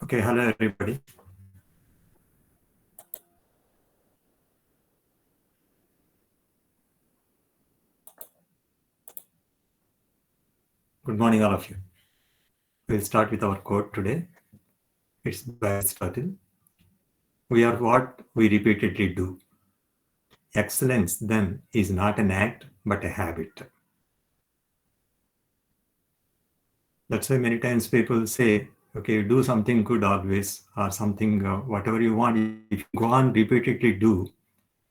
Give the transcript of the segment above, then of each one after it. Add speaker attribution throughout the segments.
Speaker 1: Okay, hello everybody. Good morning, all of you. We'll start with our quote today. It's by Aristotle. We are what we repeatedly do. Excellence, then, is not an act, but a habit. That's why many times people say, okay, do something good always, or something, whatever you want. If you go on repeatedly do,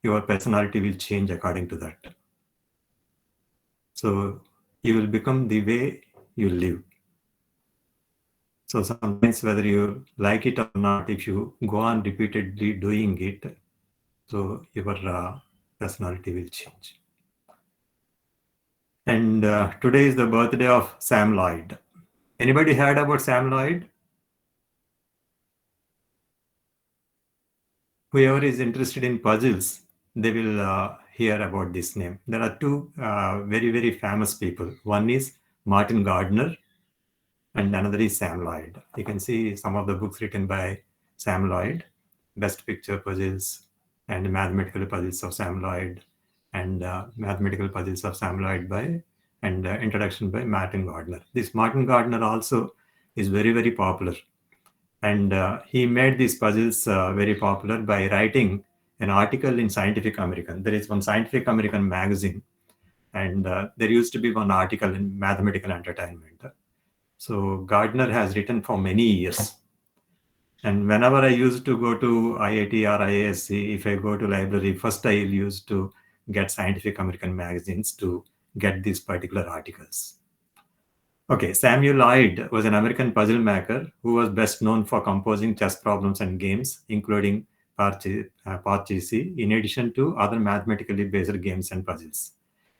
Speaker 1: your personality will change according to that. So you will become the way you live. So sometimes whether you like it or not, if you go on repeatedly doing it, so your personality will change. And today is the birthday of Sam Lloyd. Anybody heard about Sam Lloyd? Whoever is interested in puzzles, they will hear about this name. There are two very, very famous people. One is Martin Gardner and another is Sam Lloyd. You can see some of the books written by Sam Lloyd, Best Picture Puzzles and Mathematical Puzzles of Sam Lloyd, and Mathematical Puzzles of Sam Lloyd by, and Introduction by Martin Gardner. This Martin Gardner also is very, very popular. And he made these puzzles very popular by writing an article in Scientific American. There is one Scientific American magazine, and there used to be one article in Mathematical Entertainment. So Gardner has written for many years. And whenever I used to go to IIT or IISc, if I go to library, first I used to get Scientific American magazines to get these particular articles. Okay, Samuel Lloyd was an American puzzle maker who was best known for composing chess problems and games, including Parcheesi, in addition to other mathematically based games and puzzles.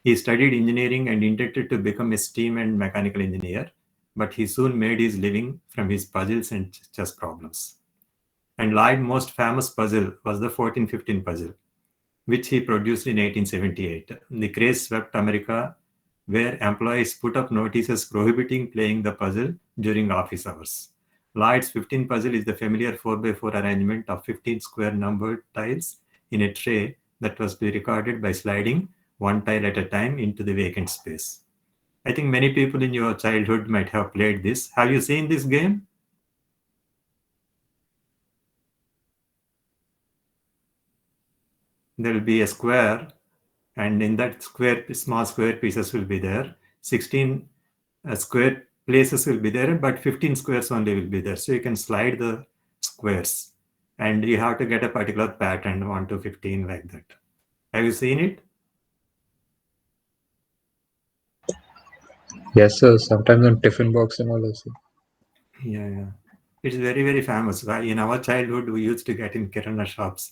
Speaker 1: He studied engineering and intended to become a steam and mechanical engineer, but he soon made his living from his puzzles and chess problems. And Lloyd's most famous puzzle was the 1415 puzzle, which he produced in 1878. The craze swept America, where employees put up notices prohibiting playing the puzzle during office hours. Lloyd's 15 puzzle is the familiar 4x4 arrangement of 15 square numbered tiles in a tray that was to be recorded by sliding one tile at a time into the vacant space. I think many people in your childhood might have played this. Have you seen this game? There will be a square, and in that square, small square pieces will be there. 16 square places will be there, but 15 squares only will be there. So you can slide the squares, and you have to get a particular pattern, 1 to 15, like that. Have you seen it?
Speaker 2: Yes, sir. Sometimes on tiffin box and all also.
Speaker 1: Yeah. It's very, very famous. In our childhood, we used to get in kirana shops,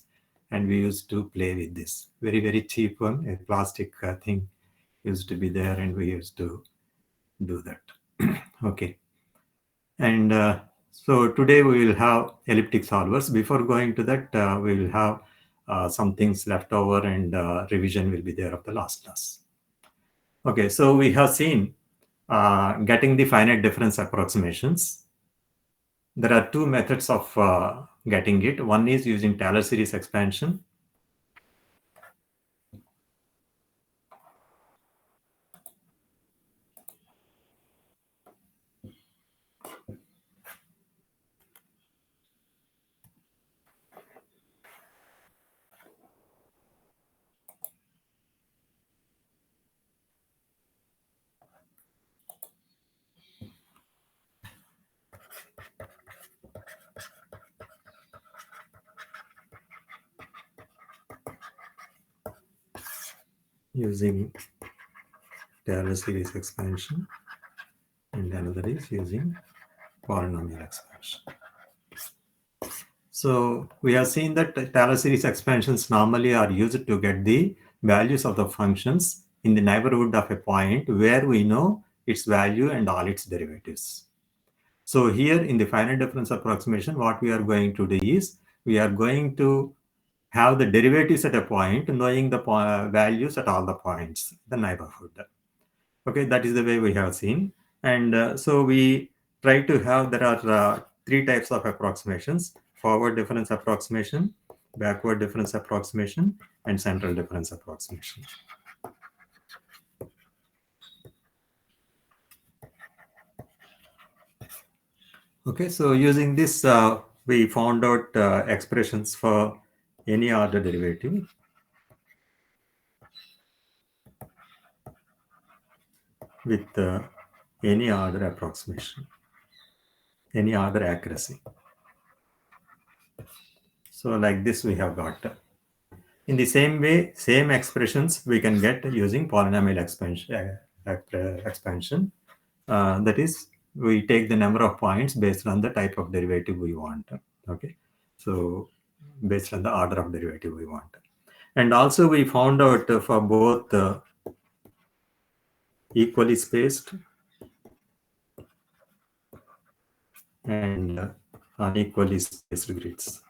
Speaker 1: and we used to play with this. Very, very cheap one, a plastic thing used to be there, and we used to do that. Okay. And so today we will have elliptic solvers. Before going to that, we will have some things left over, and revision will be there of the last class. Okay, so we have seen getting the finite difference approximations. There are two methods of getting it. One is using Taylor series expansion. Using Taylor series expansion, and another is using polynomial expansion. So we have seen that Taylor series expansions normally are used to get the values of the functions in the neighborhood of a point where we know its value and all its derivatives. So here in the finite difference approximation, what we are going to do is we are going to have the derivatives at a point, knowing the values at all the points, the neighborhood. Okay, that is the way we have seen. And so we try to have, there are three types of approximations: forward difference approximation, backward difference approximation, and central difference approximation. Okay, so using this, we found out expressions for any order derivative with any order approximation, any order accuracy. So like this we have got. In the same way, same expressions we can get using polynomial expansion. That is, we take the number of points based on the type of derivative we want. Okay, so based on the order of derivative we want. And also we found out for both equally spaced and unequally spaced grids.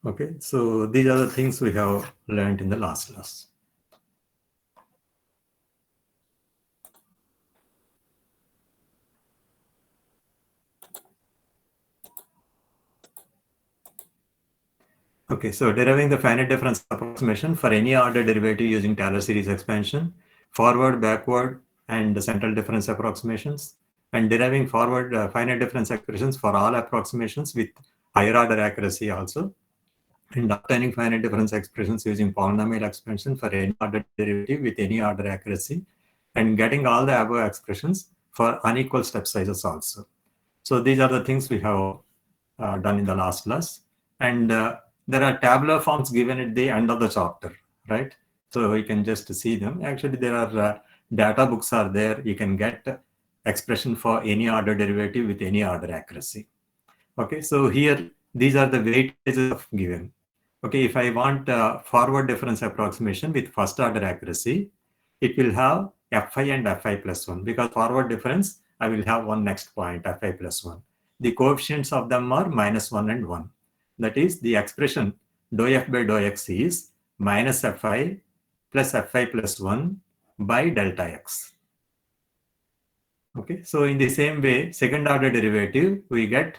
Speaker 1: Okay, so these are the things we have learned in the last class. Okay, so deriving the finite difference approximation for any order derivative using Taylor series expansion, forward, backward, and the central difference approximations, and deriving forward finite difference expressions for all approximations with higher order accuracy also, and obtaining finite difference expressions using polynomial expansion for any order derivative with any order accuracy, and getting all the above expressions for unequal step sizes also. So these are the things we have done in the last class. And there are tabular forms given at the end of the chapter, right? So you can just see them. Actually, there are data books are there. You can get expression for any order derivative with any order accuracy. Okay, so here, these are the weightages of given. Okay, if I want forward difference approximation with first order accuracy, it will have fi and fi plus 1, because forward difference, I will have one next point, fi plus 1. The coefficients of them are minus 1 and 1. That is, the expression dou f by dou x is minus fi plus 1 by delta x. Okay, so in the same way, second order derivative, we get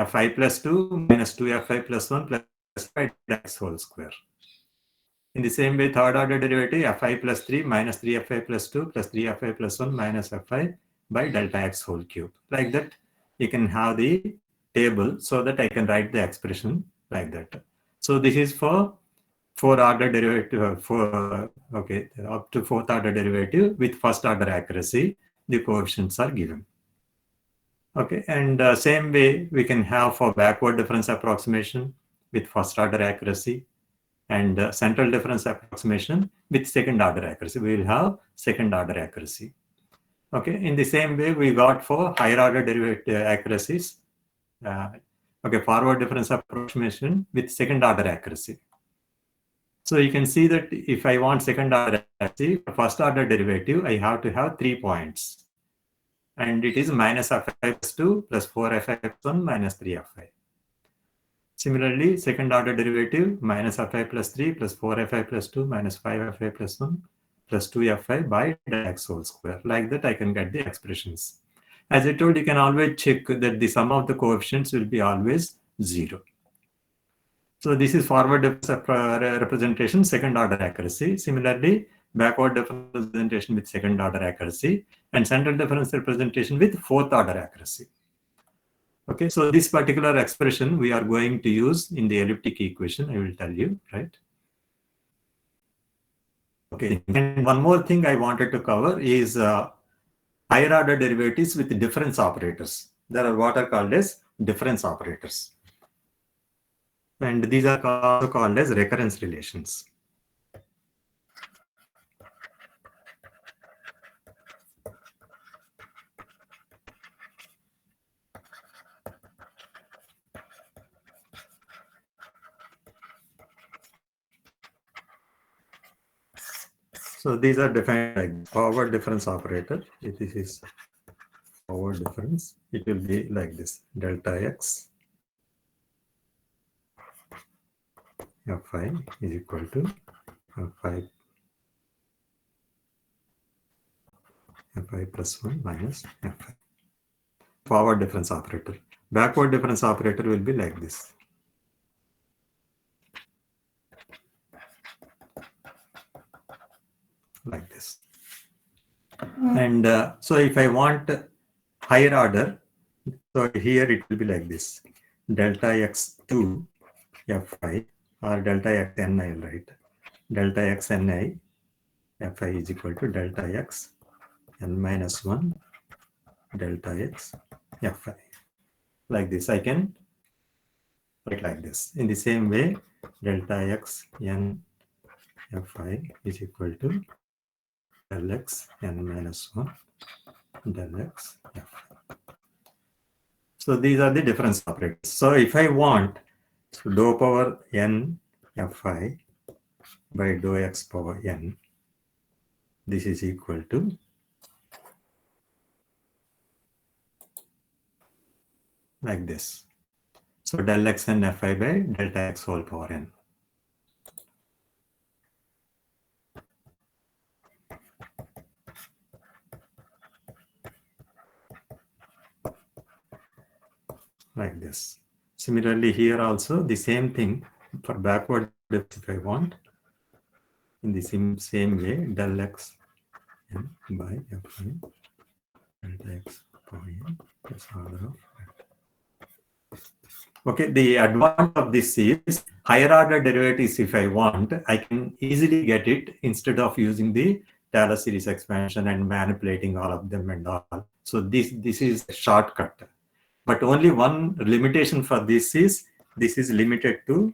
Speaker 1: fi plus 2 minus 2 fi plus 1 plus fi x whole square. In the same way, third order derivative, fi plus 3 minus 3 fi plus 2 plus 3 fi plus 1 minus fi by delta x whole cube. Like that, you can have the table so that I can write the expression like that. So this is for four order derivative, okay, up to fourth order derivative with first order accuracy, the coefficients are given. Okay, and same way we can have for backward difference approximation with first order accuracy, and central difference approximation with second order accuracy. We will have second order accuracy. Okay, in the same way we got for higher order derivative accuracies. Okay, forward difference approximation with second order accuracy. So you can see that if I want second order accuracy, for first order derivative, I have to have 3 points. And it is minus fi plus 2 plus 4 fi plus 1 minus 3 fi. Similarly, second order derivative minus fi plus 3 plus 4 fi plus 2 minus 5 fi plus 1 plus 2 fi by x whole square. Like that, I can get the expressions. As I told, you can always check that the sum of the coefficients will be always 0. So this is forward difference representation, second order accuracy. Similarly, backward difference representation with second order accuracy, and central difference representation with fourth order accuracy. Okay, so this particular expression we are going to use in the elliptic equation, I will tell you, right? Okay, and one more thing I wanted to cover is higher order derivatives with difference operators. There are what are called as difference operators. And these are also called as recurrence relations. So these are defined like forward difference operator. If this is forward difference, it will be like this: delta x fi is equal to fi fi plus 1 minus fi. Forward difference operator. Backward difference operator will be like this. Like this. And so if I want higher order, so here it will be like this. Delta x2 fi or delta x ni, I'll write. Delta x ni fi is equal to delta x n minus 1 delta x fi. Like this, I can write like this. In the same way, delta x n fi is equal to del x n minus 1 del x fi. So these are the difference operators. So if I want dou power n fi by dou x power n, this is equal to like this. So del x n fi by delta x whole power n. Like this. Similarly, here also the same thing for backward if I want. In the same way, del x n by fi delta x power n plus order of. Okay, the advantage of this is higher order derivatives. If I want, I can easily get it instead of using the Taylor series expansion and manipulating all of them and all. So this is a shortcut. But only one limitation for this is limited to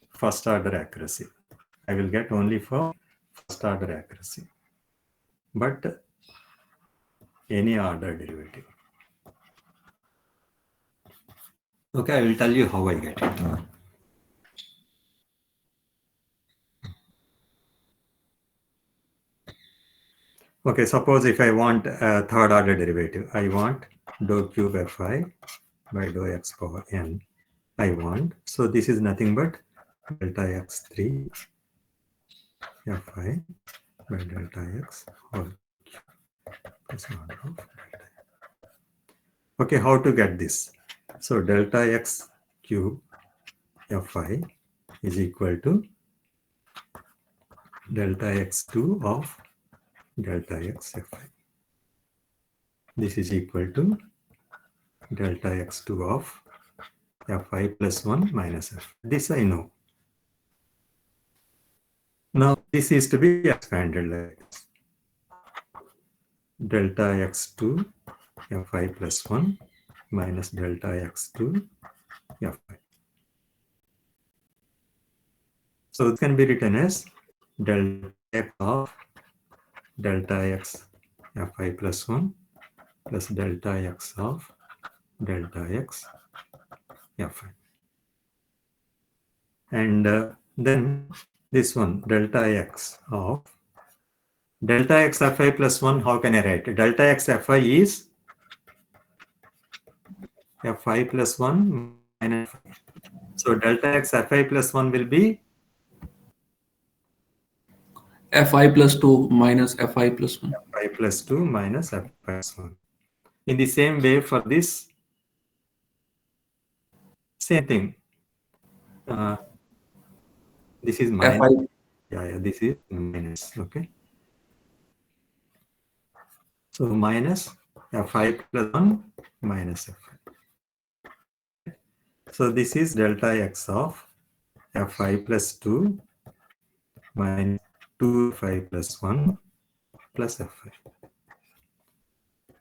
Speaker 1: first order accuracy. I will get only for first order accuracy. But any order derivative. Okay, I will tell you how I get it. Okay, suppose if I want a third order derivative, I want dou cube fi by dou x power n. I want, so this is nothing but delta x3 fi by delta x whole cube plus order of delta. Okay, how to get this? So delta x cube fi is equal to delta x2 of delta x fi. This is equal to delta x2 of fi plus 1 minus f. This I know. Now this is to be expanded like this. Delta x2 fi plus 1 minus delta x2 fi. So it can be written as delta x of delta x fi plus 1 plus delta x of delta x fi. And then this one, delta x of delta x fi plus 1, how can I write? Delta x fi is fi plus 1 minus fi. So delta x fi plus 1 will be
Speaker 3: fi plus 2 minus fi plus 1.
Speaker 1: fi plus 2 minus fi plus 1. In the same way for this, same thing. This is minus.
Speaker 3: Fi.
Speaker 1: Yeah, this is minus. Okay. So minus fi plus 1 minus fi. So this is delta x of fi plus 2 minus 2 fi plus 1 plus fi.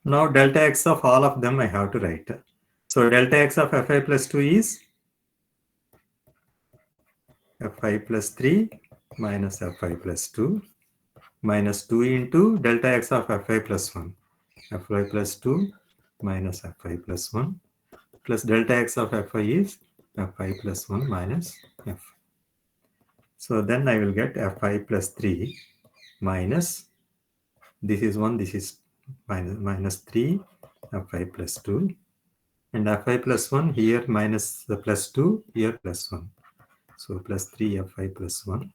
Speaker 1: Now delta x of all of them I have to write. So delta x of fi plus 2 is fi plus 3 minus fi plus 2 minus 2 into delta x of fi plus 1. Fi plus 2 minus fi plus 1 plus delta x of fi is fi plus 1 minus f. So then I will get fi plus 3 minus, this is 1, this is minus 3 fi plus 2 and fi plus 1 here minus the plus 2 here plus 1. So plus 3 fi plus 1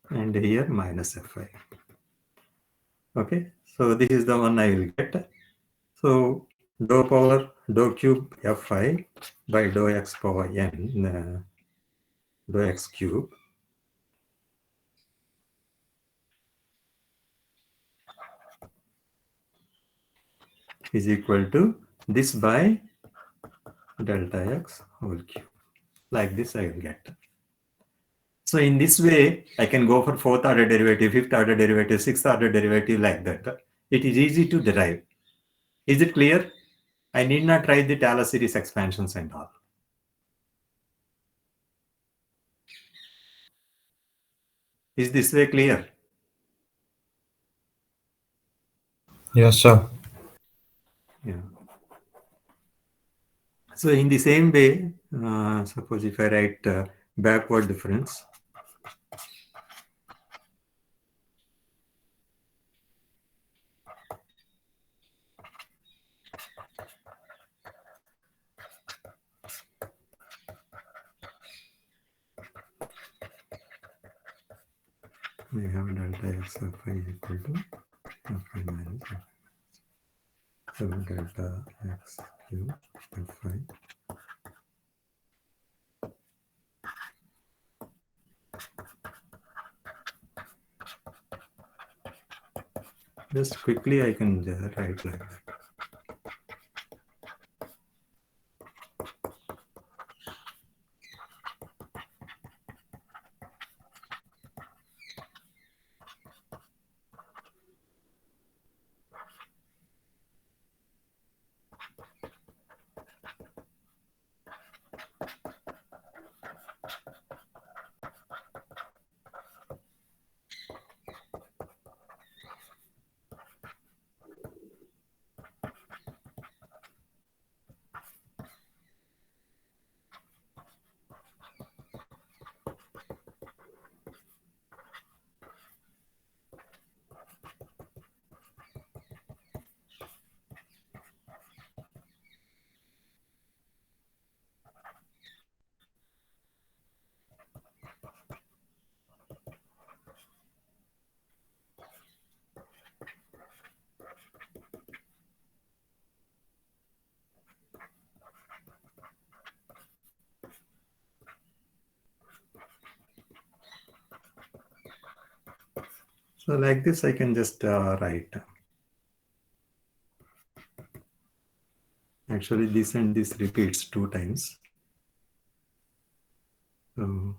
Speaker 1: and here minus fi. Okay, so this is the one I will get. So dou power dou cube fi by dou x power n dou x cube is equal to this by delta x whole cube. Like this I will get. So in this way, I can go for fourth order derivative, fifth order derivative, sixth order derivative like that. It is easy to derive. Is it clear? I need not write the Taylor series expansions and all. Is this way clear?
Speaker 2: Yes, sir.
Speaker 1: Yeah. So in the same way, suppose if I write backward difference, we have delta x of I equal to fi minus fi. So delta x cube fi. Just quickly I can write like that. So like this I can just write. Actually this and this repeats 2 times. So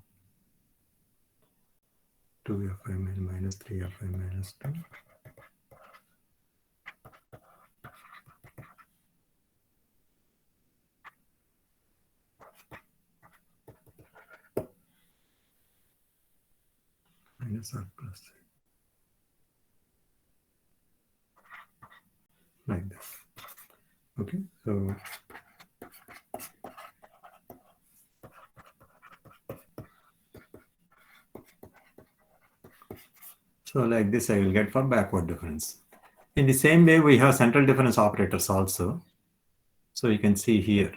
Speaker 1: 2 fi minus 3 fi minus 2. Minus r plus 3. Like this. Okay, so like this I will get for backward difference. In the same way we have central difference operators also. So you can see here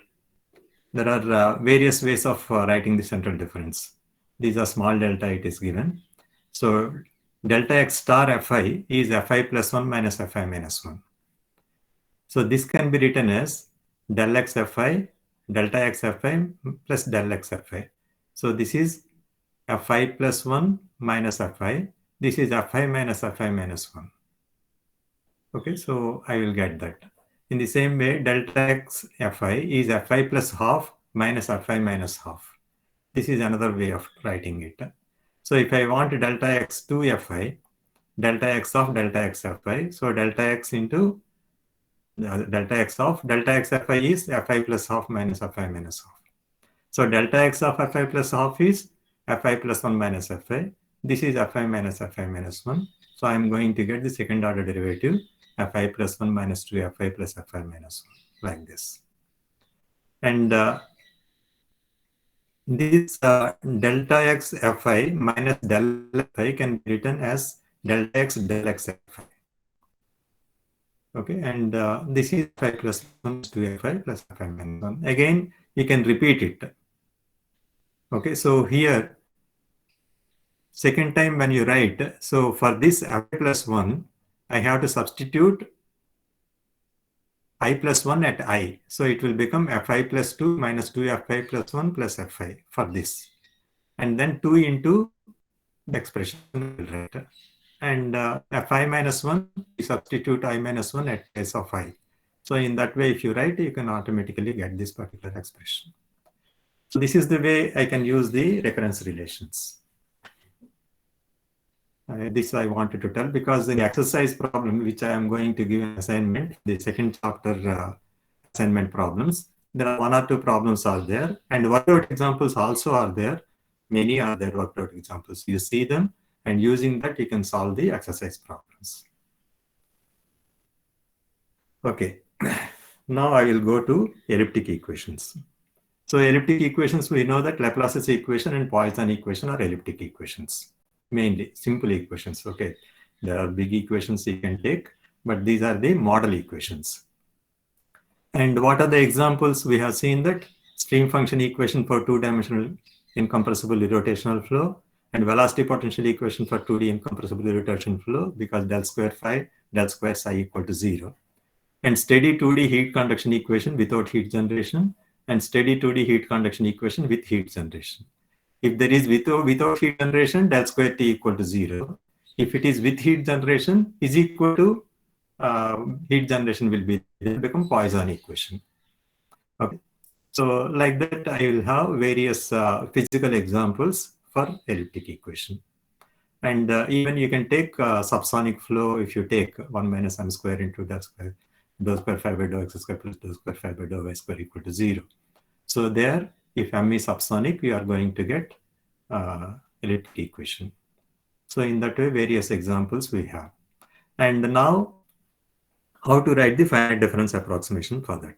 Speaker 1: there are various ways of writing the central difference. These are small delta it is given. So delta x star fi is fi plus 1 minus fi minus 1. So this can be written as del x fi delta x fi plus del x fi. So this is fi plus 1 minus fi. This is fi minus fi minus 1. Okay, so I will get that. In the same way, delta x fi is fi plus half minus fi minus half. This is another way of writing it. So if I want delta x to fi, delta x of delta x fi, so delta x into delta x of delta x fi is fi plus half minus fi minus half. So delta x of fi plus half is fi plus 1 minus fi. This is fi minus fi minus 1. So I'm going to get the second order derivative fi plus 1 minus 2 fi plus fi minus 1 like this. And this delta x fi minus del fi can be written as delta x del x fi. Okay, and this is fi plus 1 2 fi plus fi minus 1. Again, you can repeat it. Okay, so here, second time when you write, so for this fi plus 1, I have to substitute I plus 1 at I. So it will become fi plus 2 minus 2fi plus 1 plus fi for this. And then 2 into the expression I will write. And fi minus 1, we substitute I minus 1 at place of I. So in that way, if you write, you can automatically get this particular expression. So this is the way I can use the recurrence relations. This I wanted to tell because in the exercise problem, which I am going to give an assignment, the second chapter assignment problems, there are 1 or 2 problems are there, and worked out examples also are there. Many are there worked out examples. You see them, and using that you can solve the exercise problems. Okay, now I will go to elliptic equations. So elliptic equations, we know that Laplace's equation and Poisson equation are elliptic equations. Mainly simple equations. Okay, there are big equations you can take, but these are the model equations. And what are the examples? We have seen that stream function equation for 2-dimensional incompressible rotational flow and velocity potential equation for 2D incompressible rotational flow because del square phi, del square psi equal to 0. And steady 2D heat conduction equation without heat generation and steady 2D heat conduction equation with heat generation. If there is without heat generation, del square T equal to 0. If it is with heat generation, is equal to heat generation will be become Poisson equation. Okay, so like that, I will have various physical examples for elliptic equation. And even you can take subsonic flow if you take 1 minus m square into del square phi by dou x square plus dou square phi by dou y square equal to 0. So there, if m is subsonic, we are going to get elliptic equation. So in that way, various examples we have. And now, how to write the finite difference approximation for that.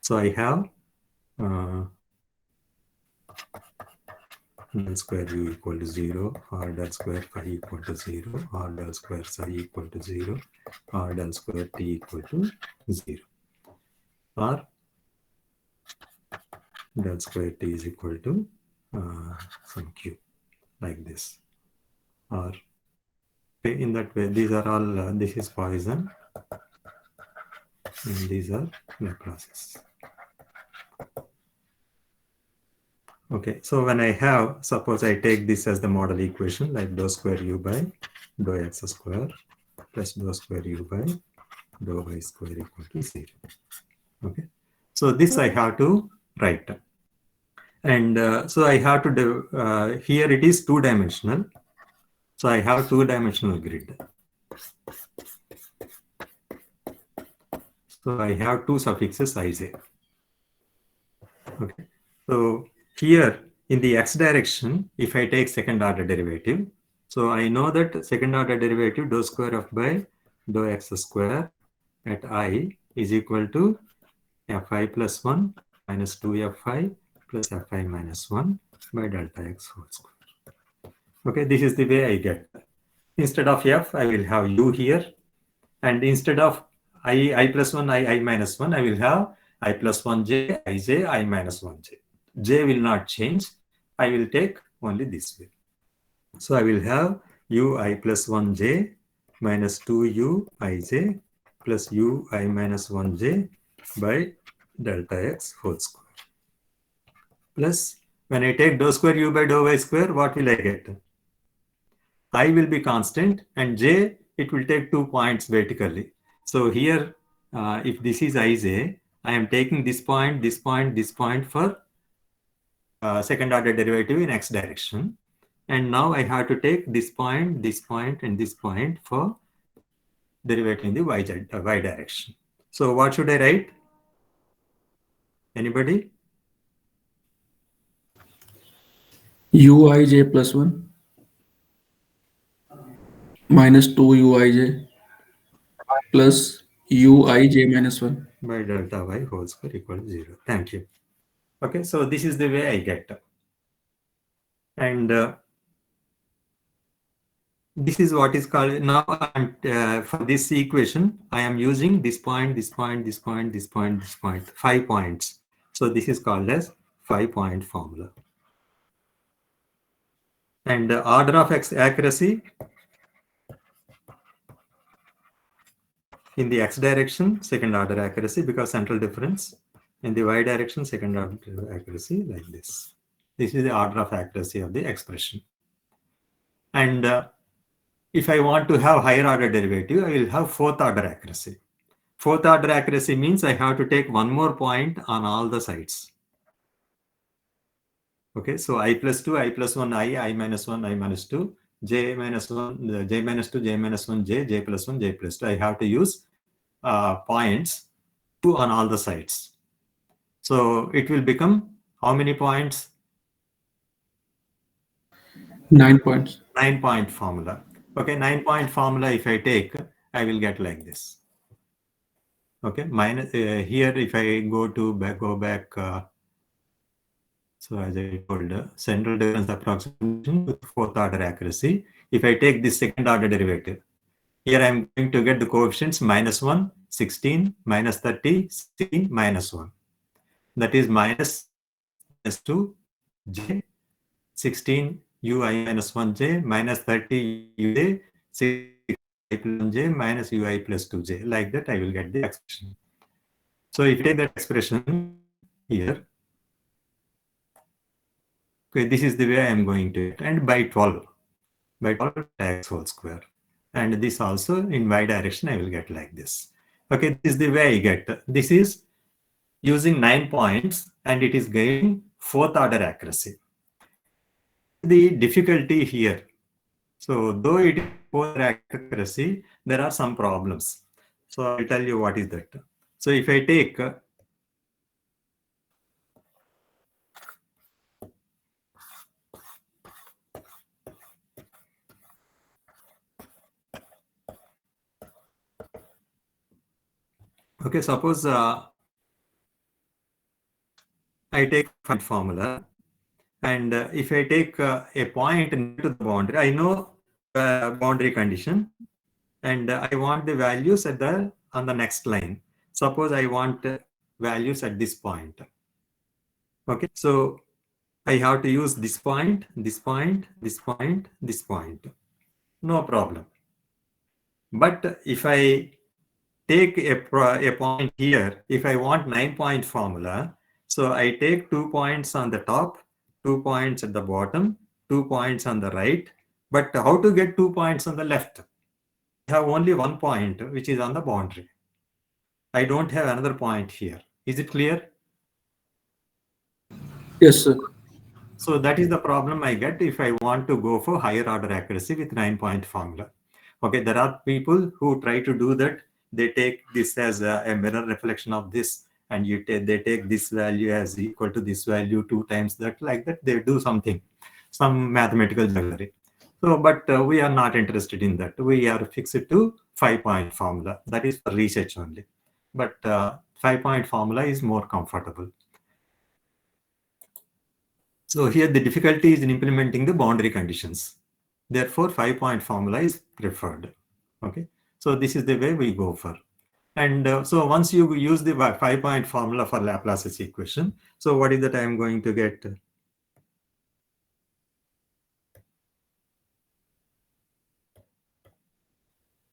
Speaker 1: So I have del square u equal to 0, or del square phi equal to 0, or del square psi equal to 0, or del square t equal to 0, or del square t is equal to some q, like this. Or in that way, these are all, this is Poisson, and these are Laplaces. Okay, so when I have, suppose I take this as the model equation, like dou square u by dou x square plus dou square u by dou y square equal to 0. Okay, so this I have to write. And so I have to do, here it is 2-dimensional. So I have 2-dimensional grid. So I have 2 suffixes ij. Okay, so here in the x direction, if I take second order derivative, so I know that second order derivative dou square of by dou x square at I is equal to fi plus 1 minus 2fi plus fi minus 1 by delta x whole square. Okay, this is the way I get. Instead of f, I will have u here. And instead of I plus 1, I minus 1, I will have I plus 1j, ij, I minus 1j. J will not change. I will take only this way. So I will have u I plus 1j minus 2u ij plus u I minus 1j by delta x whole square. Plus, when I take dou square u by dou y square, what will I get? I will be constant and j, it will take 2 points vertically. So here, if this is ij, I am taking this point, this point, this point for second order derivative in x direction. And now I have to take this point, and this point for derivative in the y direction. So what should I write? Anybody?
Speaker 3: uij plus 1 minus 2uij plus uij minus 1.
Speaker 1: By delta y whole square equal to 0. Thank you. Okay, so this is the way I get. And this is what is called now for this equation, I am using this point, this point, this point, this point, this point, 5 points. So this is called as 5-point formula. And order of accuracy, In the x direction, second order accuracy because central difference. In the y direction, second order accuracy like this. This is the order of accuracy of the expression. And if I want to have higher order derivative, I will have fourth order accuracy. Fourth order accuracy means I have to take one more point on all the sides. Okay, so I plus 2, I plus 1, I minus 1, I minus 2, j minus 1, j minus 2, j minus 1, j plus 1, j plus 2. I have to use points 2 on all the sides. So it will become how many points?
Speaker 3: 9 points.
Speaker 1: 9-point formula. Okay, 9-point formula if I take, I will get like this. Okay, minus here if I go back. So as I told, central difference approximation with fourth order accuracy. If I take this second order derivative, here I'm going to get the coefficients minus 1, 16, minus 30, 16, minus 1. That is minus 2, j, 16 ui minus 1j, minus 30 uj, 6 plus 1j, minus ui plus 2j. Like that, I will get the expression. So if you take that expression here, okay, this is the way I am going to get, and by 12 x whole square. And this also in y direction, I will get like this. Okay, this is the way I get. This is using 9 points, and it is gaining fourth order accuracy. The difficulty here. So though it is fourth order accuracy, there are some problems. So I'll tell you what is that. So if I take okay, suppose I take formula, and if I take a point near to the boundary, I know boundary condition, and I want the values on the next line. Suppose I want values at this point. Okay, so I have to use this point, this point, this point, this point. No problem. But if I take a point here, if I want 9-point formula, so I take 2 points on the top, 2 points at the bottom, 2 points on the right. But how to get 2 points on the left? I have only 1 point, which is on the boundary. I don't have another point here. Is it clear?
Speaker 3: Yes, sir.
Speaker 1: So that is the problem I get if I want to go for higher order accuracy with 9-point formula. Okay, there are people who try to do that. They take this as a mirror reflection of this, and they take this value as equal to this value 2 times that, like that. They do something, some mathematical jugglery. So, but we are not interested in that. We are fixed to 5-point formula. That is for research only. But 5-point formula is more comfortable. So here the difficulty is in implementing the boundary conditions. Therefore, 5-point formula is preferred. Okay, so this is the way we go for. And so once you use the 5-point formula for Laplace's equation, so what is that I am going to get?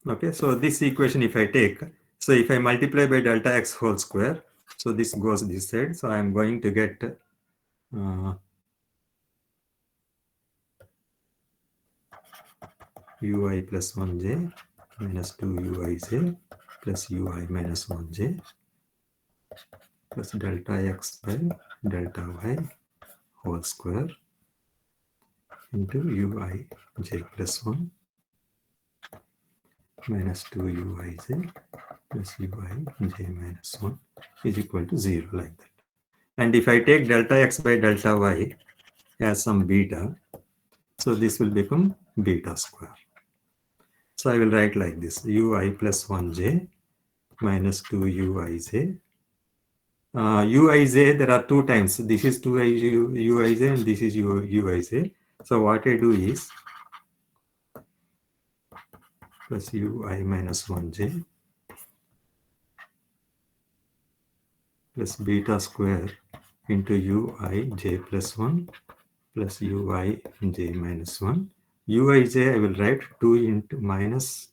Speaker 1: Okay, so this equation if I take, so if I multiply by delta x whole square, so this goes this side, so I am going to get ui plus 1j minus 2 uij plus ui minus 1j plus delta x by delta y whole square into ui j plus 1 minus 2 uij plus ui j minus 1 is equal to 0, like that. And if I take delta x by delta y as some beta, so this will become beta square. So I will write like this: ui plus 1j minus 2 uij. Uij, there are 2 times. This is 2 uij and this is uij. So what I do is plus ui minus 1j plus beta square into ui j plus 1 plus ui j minus 1. Uij I will write 2 into minus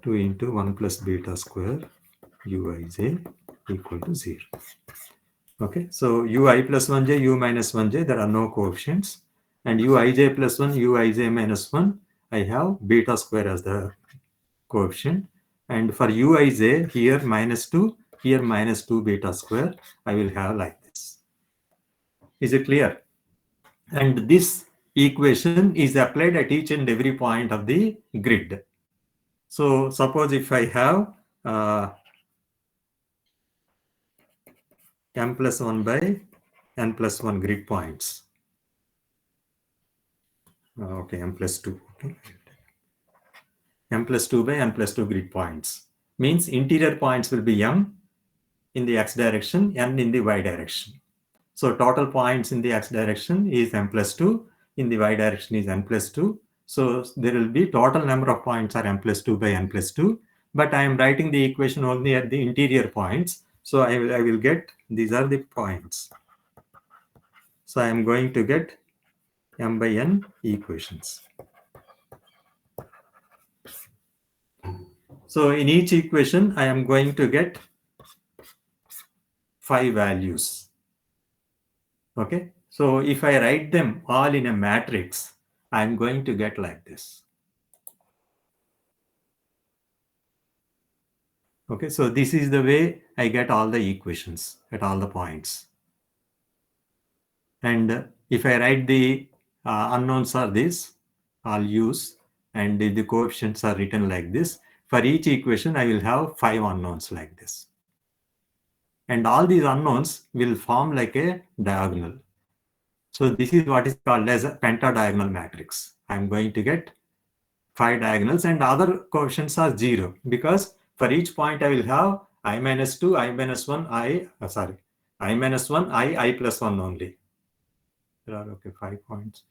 Speaker 1: 2 into 1 plus beta square uij equal to 0. Okay, so ui plus 1j, u minus 1j, there are no coefficients. And uij plus 1, uij minus 1, I have beta square as the coefficient. And for uij, here minus 2, here minus 2 beta square, I will have like this. Is it clear? And this equation is applied at each and every point of the grid. So suppose if I have m plus 1 by n plus 1 grid points. Okay, m plus 2. Okay. M plus 2 by n plus 2 grid points. Means interior points will be m in the x direction, n in the y direction. So total points in the x direction is m plus 2, in the y direction is n plus 2. So there will be total number of points are m plus 2 by n plus 2. But I am writing the equation only at the interior points. So I will get, these are the points. So I am going to get m by n equations. So in each equation, I am going to get 5 values. Okay. So if I write them all in a matrix, I'm going to get like this. Okay. So this is the way I get all the equations at all the points. And if I write the unknowns are this, I'll use, and the coefficients are written like this. For each equation, I will have 5 unknowns like this. And all these unknowns will form like a diagonal. So this is what is called as a pentadiagonal matrix. I'm going to get 5 diagonals, and other coefficients are 0, because for each point I will have I minus 2, I minus 1, I minus 1, I plus 1 only. There are, okay, 5 points.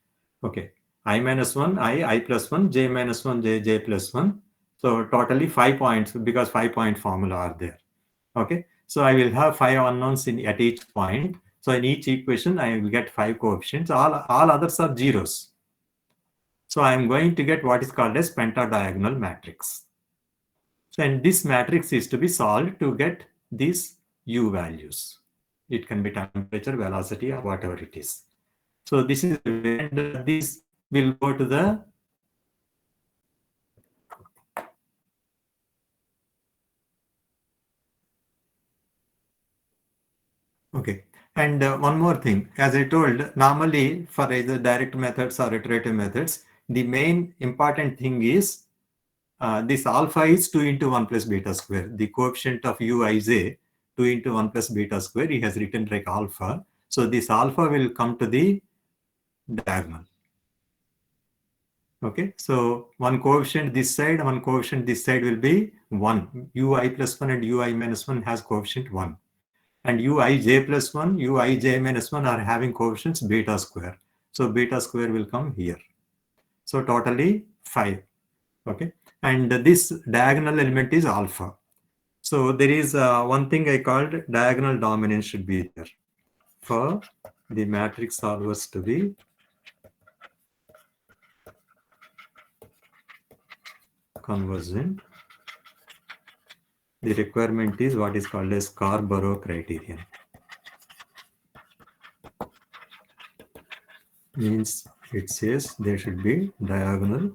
Speaker 1: Okay, I minus 1, I plus 1, j minus 1, j plus 1. So totally 5 points, because 5-point formula are there. Okay, so I will have 5 unknowns at each point. So in each equation, I will get 5 coefficients. All others are zeros. So I am going to get what is called as pentadiagonal matrix. So, and this matrix is to be solved to get these u values. It can be temperature, velocity, or whatever it is. So this is, and this will go to the okay. And one more thing, as I told, normally for either direct methods or iterative methods, the main important thing is this alpha is 2 into 1 plus beta square. The coefficient of uij, 2 into 1 plus beta square, he has written like alpha. So this alpha will come to the diagonal. Okay, so one coefficient this side, one coefficient this side will be 1. ui plus 1 and ui minus 1 has coefficient 1. And uij plus 1, uij minus 1 are having coefficients beta square. So beta square will come here. So totally 5. Okay, and this diagonal element is alpha. So there is one thing I called diagonal dominance should be there for the matrix solvers to be convergent. The requirement is what is called as Scarborough criterion. Means it says there should be diagonal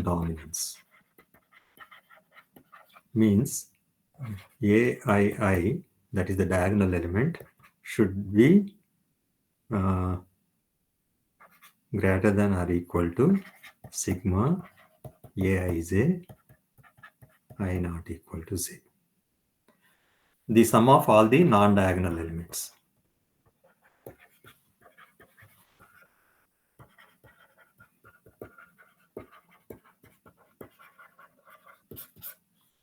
Speaker 1: dominance. Means AII, that is the diagonal element, should be greater than or equal to sigma Aij I not equal to 0. The sum of all the non-diagonal elements.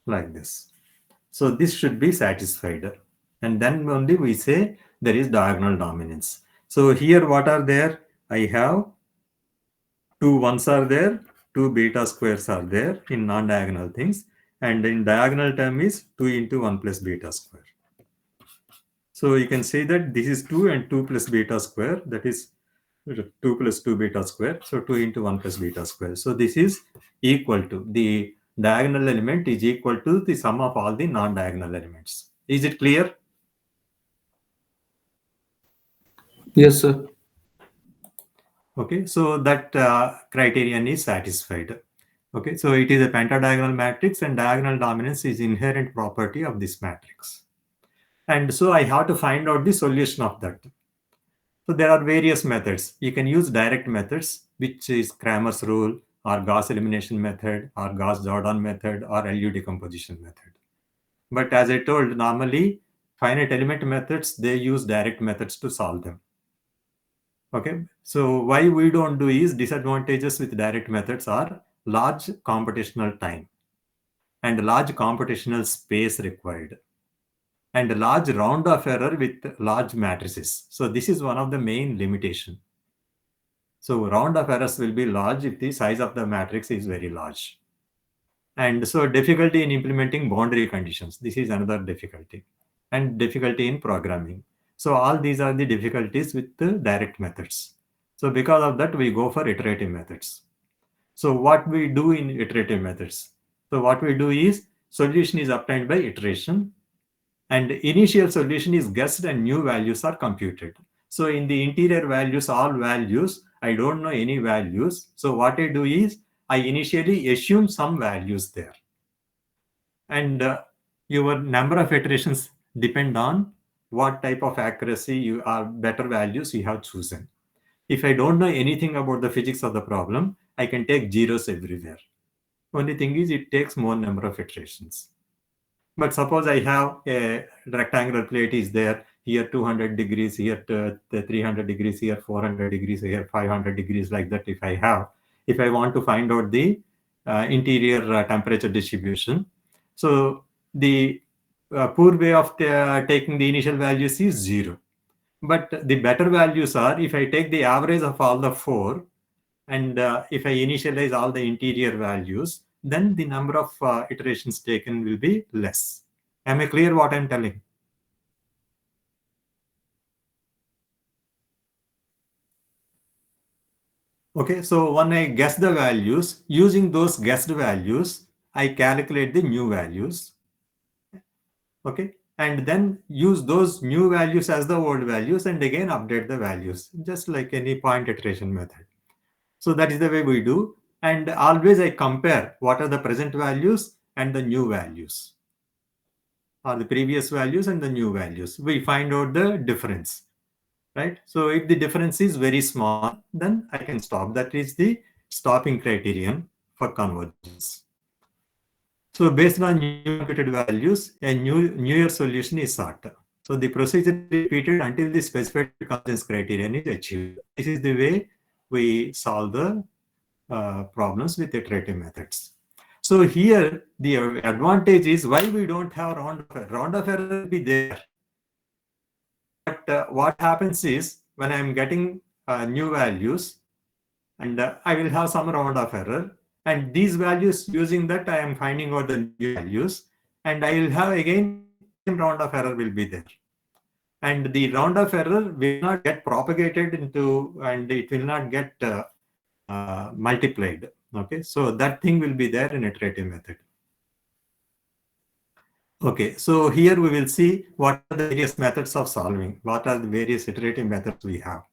Speaker 1: Like this. So this should be satisfied. And then only we say there is diagonal dominance. So here what are there? I have 2 ones are there, 2 beta squares are there in non-diagonal things. And in diagonal term is 2 into 1 plus beta square. So you can say that this is 2 and 2 plus beta square, that is 2 plus 2 beta square. So 2 into 1 plus beta square. So this is equal to the diagonal element is equal to the sum of all the non-diagonal elements. Is it clear?
Speaker 3: Yes, sir.
Speaker 1: Okay, so that criterion is satisfied. Okay, so it is a pentadiagonal matrix and diagonal dominance is inherent property of this matrix. And so I have to find out the solution of that. So there are various methods. You can use direct methods, which is Cramer's rule or Gauss elimination method or Gauss-Jordan method or LU decomposition method. But as I told, normally finite element methods, they use direct methods to solve them. Okay, so why we don't do is disadvantages with direct methods are large computational time and large computational space required and large round of error with large matrices. So this is one of the main limitation. So round of errors will be large if the size of the matrix is very large. And so difficulty in implementing boundary conditions. This is another difficulty. And difficulty in programming. So all these are the difficulties with the direct methods. So because of that, we go for iterative methods. So what we do in iterative methods? So what we do is solution is obtained by iteration and initial solution is guessed and new values are computed. So in the interior values, all values, I don't know any values. So what I do is I initially assume some values there. And your number of iterations depend on what type of accuracy you are better values you have chosen. If I don't know anything about the physics of the problem, I can take zeros everywhere. Only thing is it takes more number of iterations. But suppose I have a rectangular plate is there, here 200 degrees, here 300 degrees, here 400 degrees, here 500 degrees, like that if I have. If I want to find out the interior temperature distribution, so the poor way of taking the initial values is 0. But the better values are if I take the average of all the 4 and if I initialize all the interior values, then the number of iterations taken will be less. Am I clear what I'm telling? Okay, so when I guess the values, using those guessed values, I calculate the new values. Okay, and then use those new values as the old values and again update the values, just like any point iteration method. So that is the way we do. And always I compare what are the present values and the new values, or the previous values and the new values. We find out the difference, right? So if the difference is very small, then I can stop. That is the stopping criterion for convergence. So based on new computed values, a newer solution is sought. So the procedure is repeated until the specified convergence criterion is achieved. This is the way we solve the problems with iterative methods. So here the advantage is why we don't have round of error. Round of error will be there. But what happens is when I'm getting new values and I will have some round of error, and these values using that I am finding out the new values, and I will have again same round of error will be there. And the round of error will not get propagated into, and it will not get multiplied. Okay, so that thing will be there in iterative method. Okay, so here we will see what are the various methods of solving. What are the various iterative methods we have?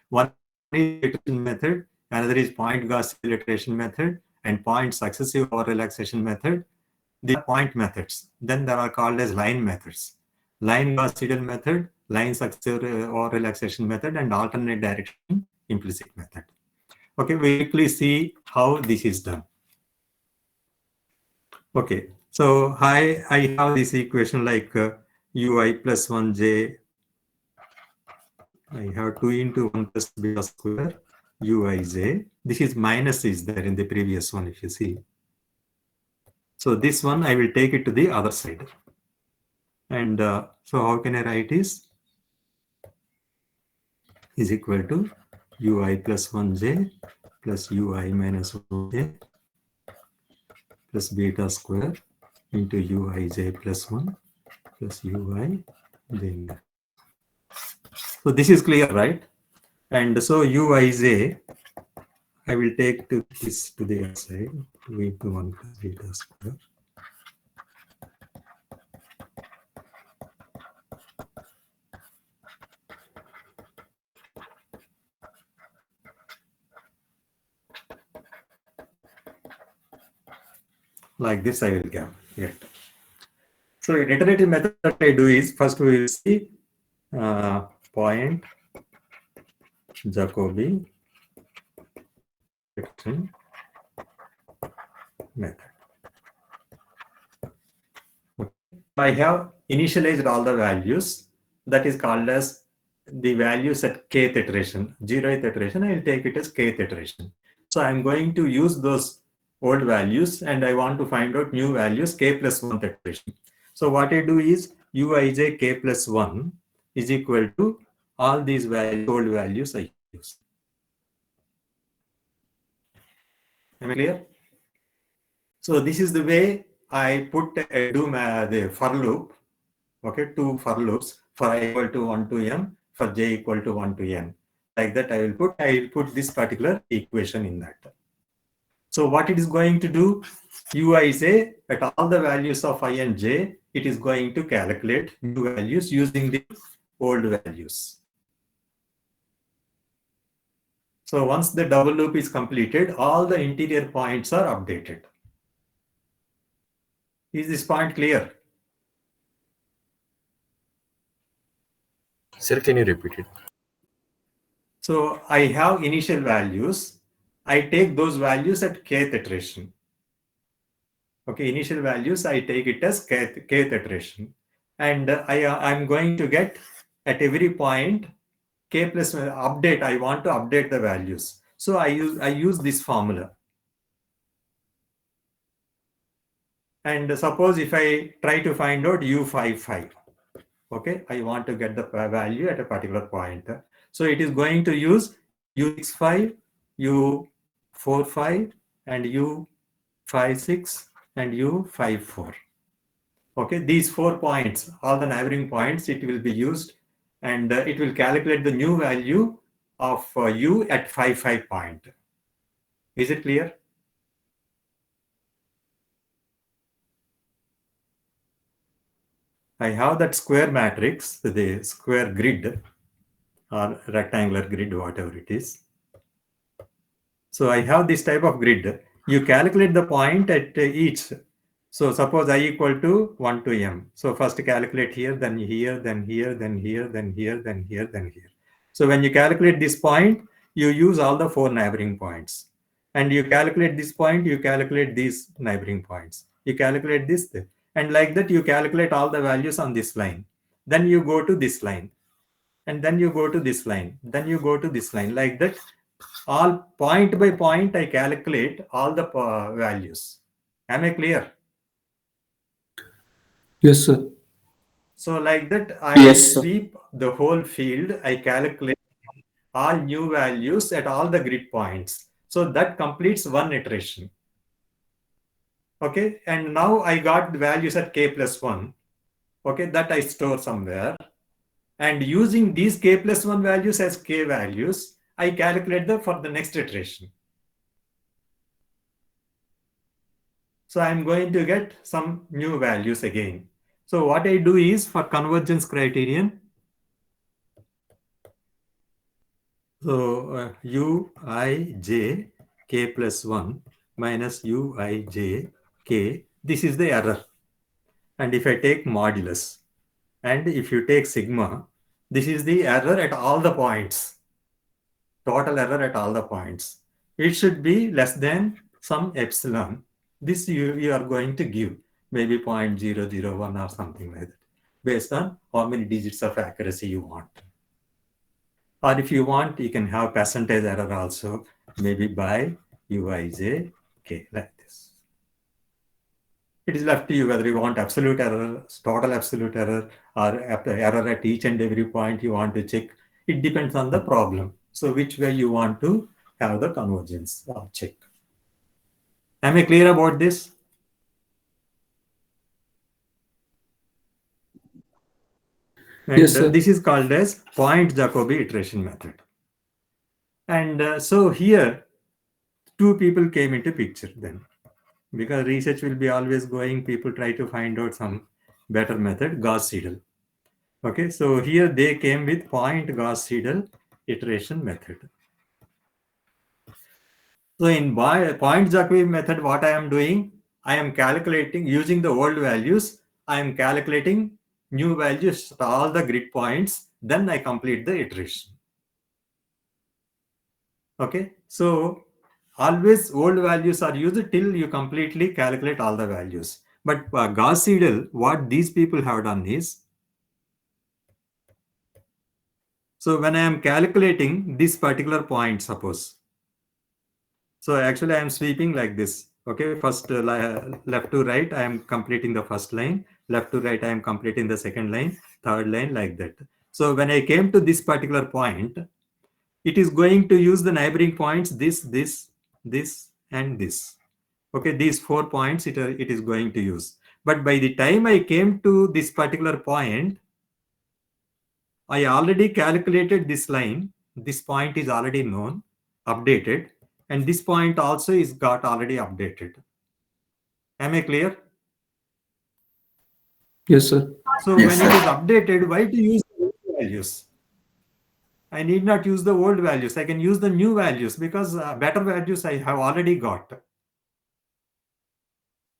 Speaker 1: One is iteration method, another is point Gauss iteration method, and point successive over relaxation method. These are point methods. Then there are called as line methods. Line Gauss-Seidel method, line successive over relaxation method, and alternate direction implicit method. Okay, we quickly see how this is done. Okay, so I have this equation like ui plus 1j. I have 2 into 1 plus beta square uij. This is minus is there in the previous one if you see. So this one I will take it to the other side. And so how can I write is equal to ui plus 1j plus ui minus 1j plus beta square into uij plus 1 plus ui j. So this is clear, right? And so uij, I will take this to the other side, 2 into 1 plus beta square. Like this I will get. So in iterative method, what I do is first we will see point Jacobi iteration method. I have initialized all the values. That is called as the values at kth iteration. 0th iteration, I will take it as kth iteration. So I'm going to use those old values and I want to find out new values k plus 1th iteration. So what I do is uij k plus 1 is equal to all these values, old values I use. Am I clear? So this is the way I put the for loop. Okay, two for loops for I equal to 1 to m, for j equal to 1 to n. Like that I will put this particular equation in that. So what it is going to do, uij at all the values of I and j, it is going to calculate new values using the old values. So once the double loop is completed, all the interior points are updated. Is this point clear?
Speaker 2: Sir, can you repeat it?
Speaker 1: So I have initial values. I take those values at kth iteration. Okay, initial values, I take it as kth iteration. And I'm going to get at every point k plus update. I want to update the values. So I use this formula. And suppose if I try to find out u55, okay, I want to get the value at a particular point. So it is going to use u65, u45, and u56 and u54. Okay, these 4 points, all the neighboring points, it will be used, and it will calculate the new value of u at 55 point. Is it clear? I have that square matrix, the square grid or rectangular grid, whatever it is. So I have this type of grid. You calculate the point at each. So suppose I equal to 1 to m. So first calculate here, then here, then here, then here, then here, then here, then here. So when you calculate this point, you use all the 4 neighboring points. And you calculate this point, you calculate these neighboring points. You calculate this, and like that you calculate all the values on this line. Then you go to this line. And then you go to this line. Then you go to this line. Like that, all point by point, I calculate all the values. Am I clear?
Speaker 3: Yes, sir.
Speaker 1: So like that, I
Speaker 4: Yes, sir.
Speaker 1: sweep the whole field. I calculate all new values at all the grid points. So that completes one iteration. Okay, and now I got the values at k plus 1. Okay, that I store somewhere. And using these k plus 1 values as k values, I calculate them for the next iteration. So I'm going to get some new values again. So what I do is, for convergence criterion, so uij k plus 1 minus uij k, this is the error. And if I take modulus, and if you take sigma, this is the error at all the points. Total error at all the points. It should be less than some epsilon. This you are going to give maybe 0.001 or something like that, based on how many digits of accuracy you want. Or if you want, you can have percentage error also, maybe by uij k, like this. It is left to you whether you want absolute error, total absolute error, or error at each and every point you want to check. It depends on the problem. So which way you want to have the convergence or check. Am I clear about this? And
Speaker 3: Yes, sir.
Speaker 1: this is called as point Jacobi iteration method. And so here, two people came into picture then. Because research will be always going, people try to find out some better method, Gauss-Seidel. Okay, so here they came with point Gauss-Seidel iteration method. So in point Jacobi method, what I am doing, I am calculating using the old values. I am calculating new values at all the grid points. Then I complete the iteration. Okay, so always old values are used till you completely calculate all the values. But Gauss-Seidel, what these people have done is, so when I am calculating this particular point, suppose, so actually I am sweeping like this. Okay, first left to right, I am completing the first line. Left to right, I am completing the second line, third line, like that. So when I came to this particular point, it is going to use the neighboring points, this, and this. Okay, these 4 points it is going to use. But by the time I came to this particular point, I already calculated this line. This point is already known, updated, and this point also is got already updated. Am I clear?
Speaker 3: Yes, sir.
Speaker 1: So when it is updated, why to use the old values? I need not use the old values. I can use the new values because better values I have already got.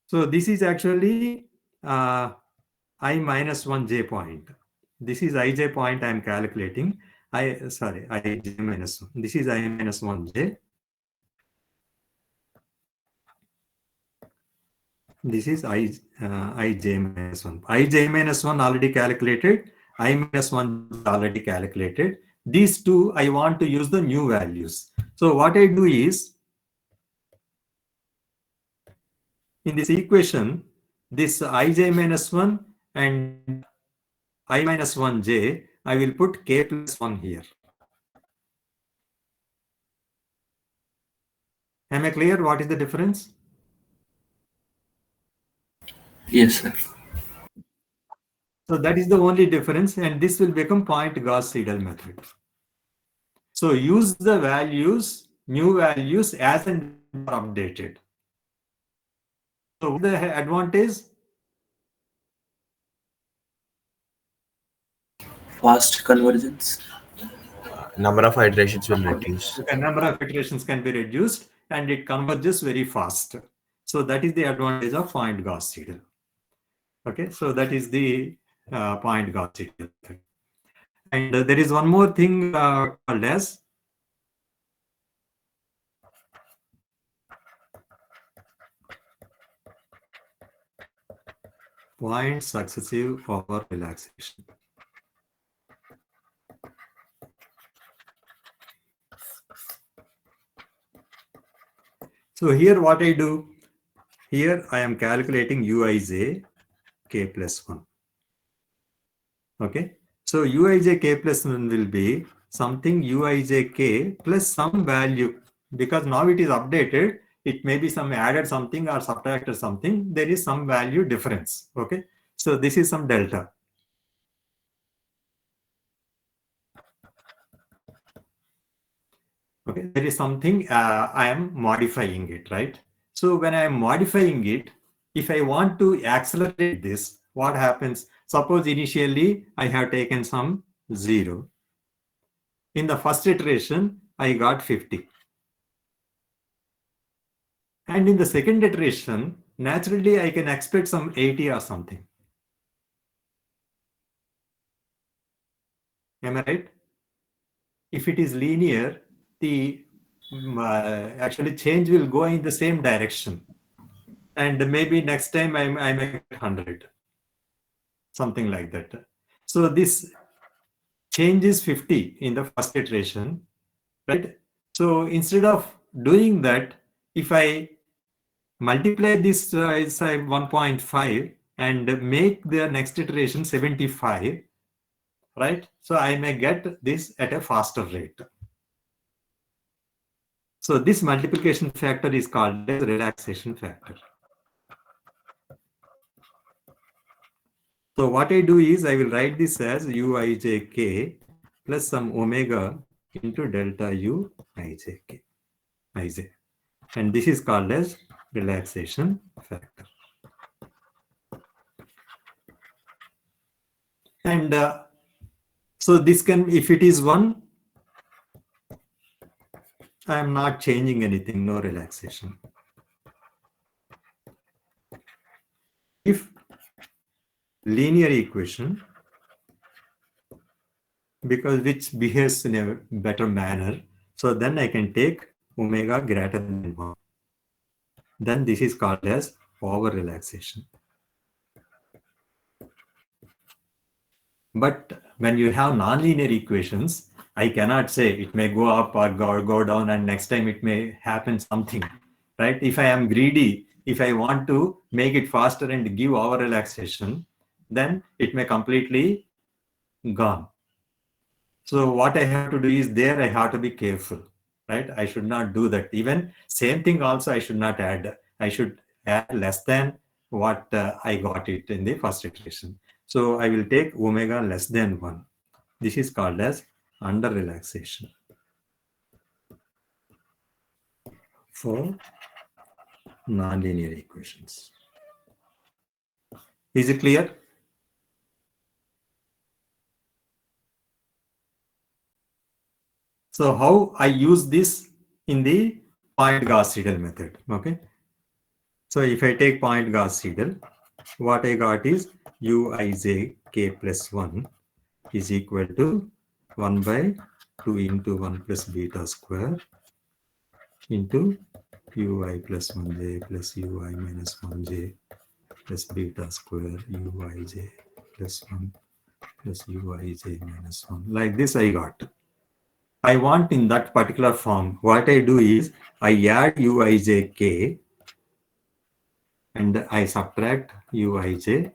Speaker 1: So this is actually I minus 1j point. This is ij point I am calculating. Ij minus 1. This is I minus 1j. This is ij minus 1. Ij minus 1 already calculated. I minus 1 is already calculated. These two, I want to use the new values. So what I do is, in this equation, this ij minus 1 and I minus 1j, I will put k plus 1 here. Am I clear what is the difference?
Speaker 3: Yes, sir.
Speaker 1: So that is the only difference, and this will become point Gauss-Seidel method. So use the values, new values as and when updated. So what is the advantage?
Speaker 4: Fast convergence.
Speaker 2: Number of iterations will reduce.
Speaker 1: The number of iterations can be reduced and it converges very fast. So that is the advantage of point Gauss-Seidel. Okay, so that is the point Gauss-Seidel method. And there is one more thing called as point successive over relaxation. So here what I do, here I am calculating uij k plus 1. Okay, so uij k plus 1 will be something uij k plus some value, because now it is updated. It may be some added something or subtracted something. There is some value difference. Okay, so this is some delta. Okay, there is something I am modifying it, right? So when I am modifying it, if I want to accelerate this, what happens? Suppose initially I have taken some 0. In the first iteration, I got 50. And in the second iteration, naturally I can expect some 80 or something. Am I right? If it is linear, the actually change will go in the same direction. And maybe next time I may get 100. Something like that. So this change is 50 in the first iteration, right? So instead of doing that, if I multiply this is 1.5 and make the next iteration 75, right? So I may get this at a faster rate. So this multiplication factor is called as relaxation factor. So what I do is I will write this as uijk plus some omega into delta u ijk. And this is called as relaxation factor. And so this can, if it is 1, I am not changing anything, no relaxation. If linear equation, because which behaves in a better manner, so then I can take omega greater than 1. Then this is called as over relaxation. But when you have nonlinear equations, I cannot say it may go up or go down, and next time it may happen something, right? If I am greedy, if I want to make it faster and give over relaxation, then it may completely gone. So what I have to do is there I have to be careful, right? I should not do that. Even same thing also I should not add. I should add less than what I got it in the first iteration. So I will take omega less than 1. This is called as under relaxation for nonlinear equations. Is it clear? So how I use this in the point Gauss-Seidel method, okay? So if I take point Gauss-Seidel, what I got is uij k plus 1 is equal to 1 by 2 into 1 plus beta square into ui plus 1j plus ui minus 1j plus beta square uij plus 1 plus uij minus 1. Like this I got. I want in that particular form. What I do is I add uijk and I subtract uijk.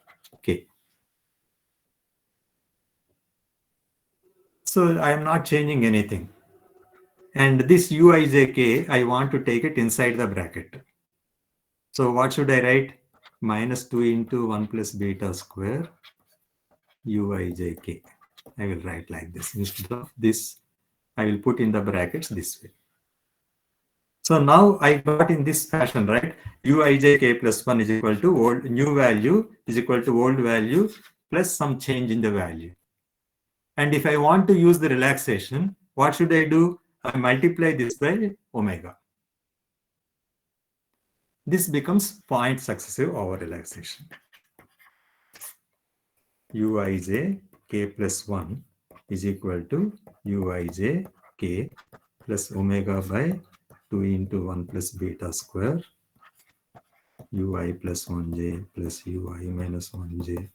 Speaker 1: So I am not changing anything. And this uijk, I want to take it inside the bracket. So what should I write? Minus 2 into 1 plus beta square uijk. I will write like this. Instead of this, I will put in the brackets this way. So now I got in this fashion, right? uijk plus 1 is equal to old new value is equal to old value plus some change in the value. And if I want to use the relaxation, what should I do? I multiply this by omega. This becomes point successive over relaxation. uij k plus 1 is equal to uij k plus omega by 2 into 1 plus beta square ui plus 1j plus ui minus 1j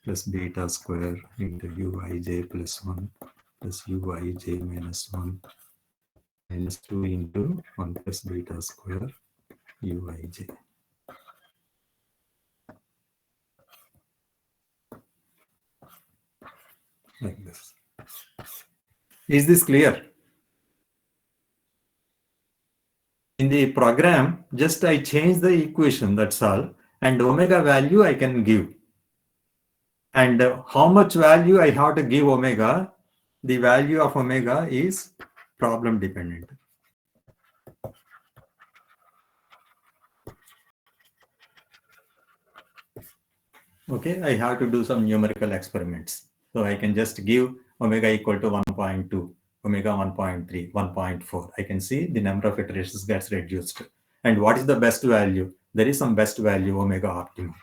Speaker 1: plus beta square into uij plus 1 plus uij minus 1 minus 2 into 1 plus beta square uij. Like this. Is this clear? In the program, just I change the equation, that's all. And omega value I can give. And how much value I have to give omega, the value of omega is problem dependent. Okay, I have to do some numerical experiments. So I can just give omega equal to 1.2, omega 1.3, 1.4. I can see the number of iterations gets reduced. And what is the best value? There is some best value, omega optimum.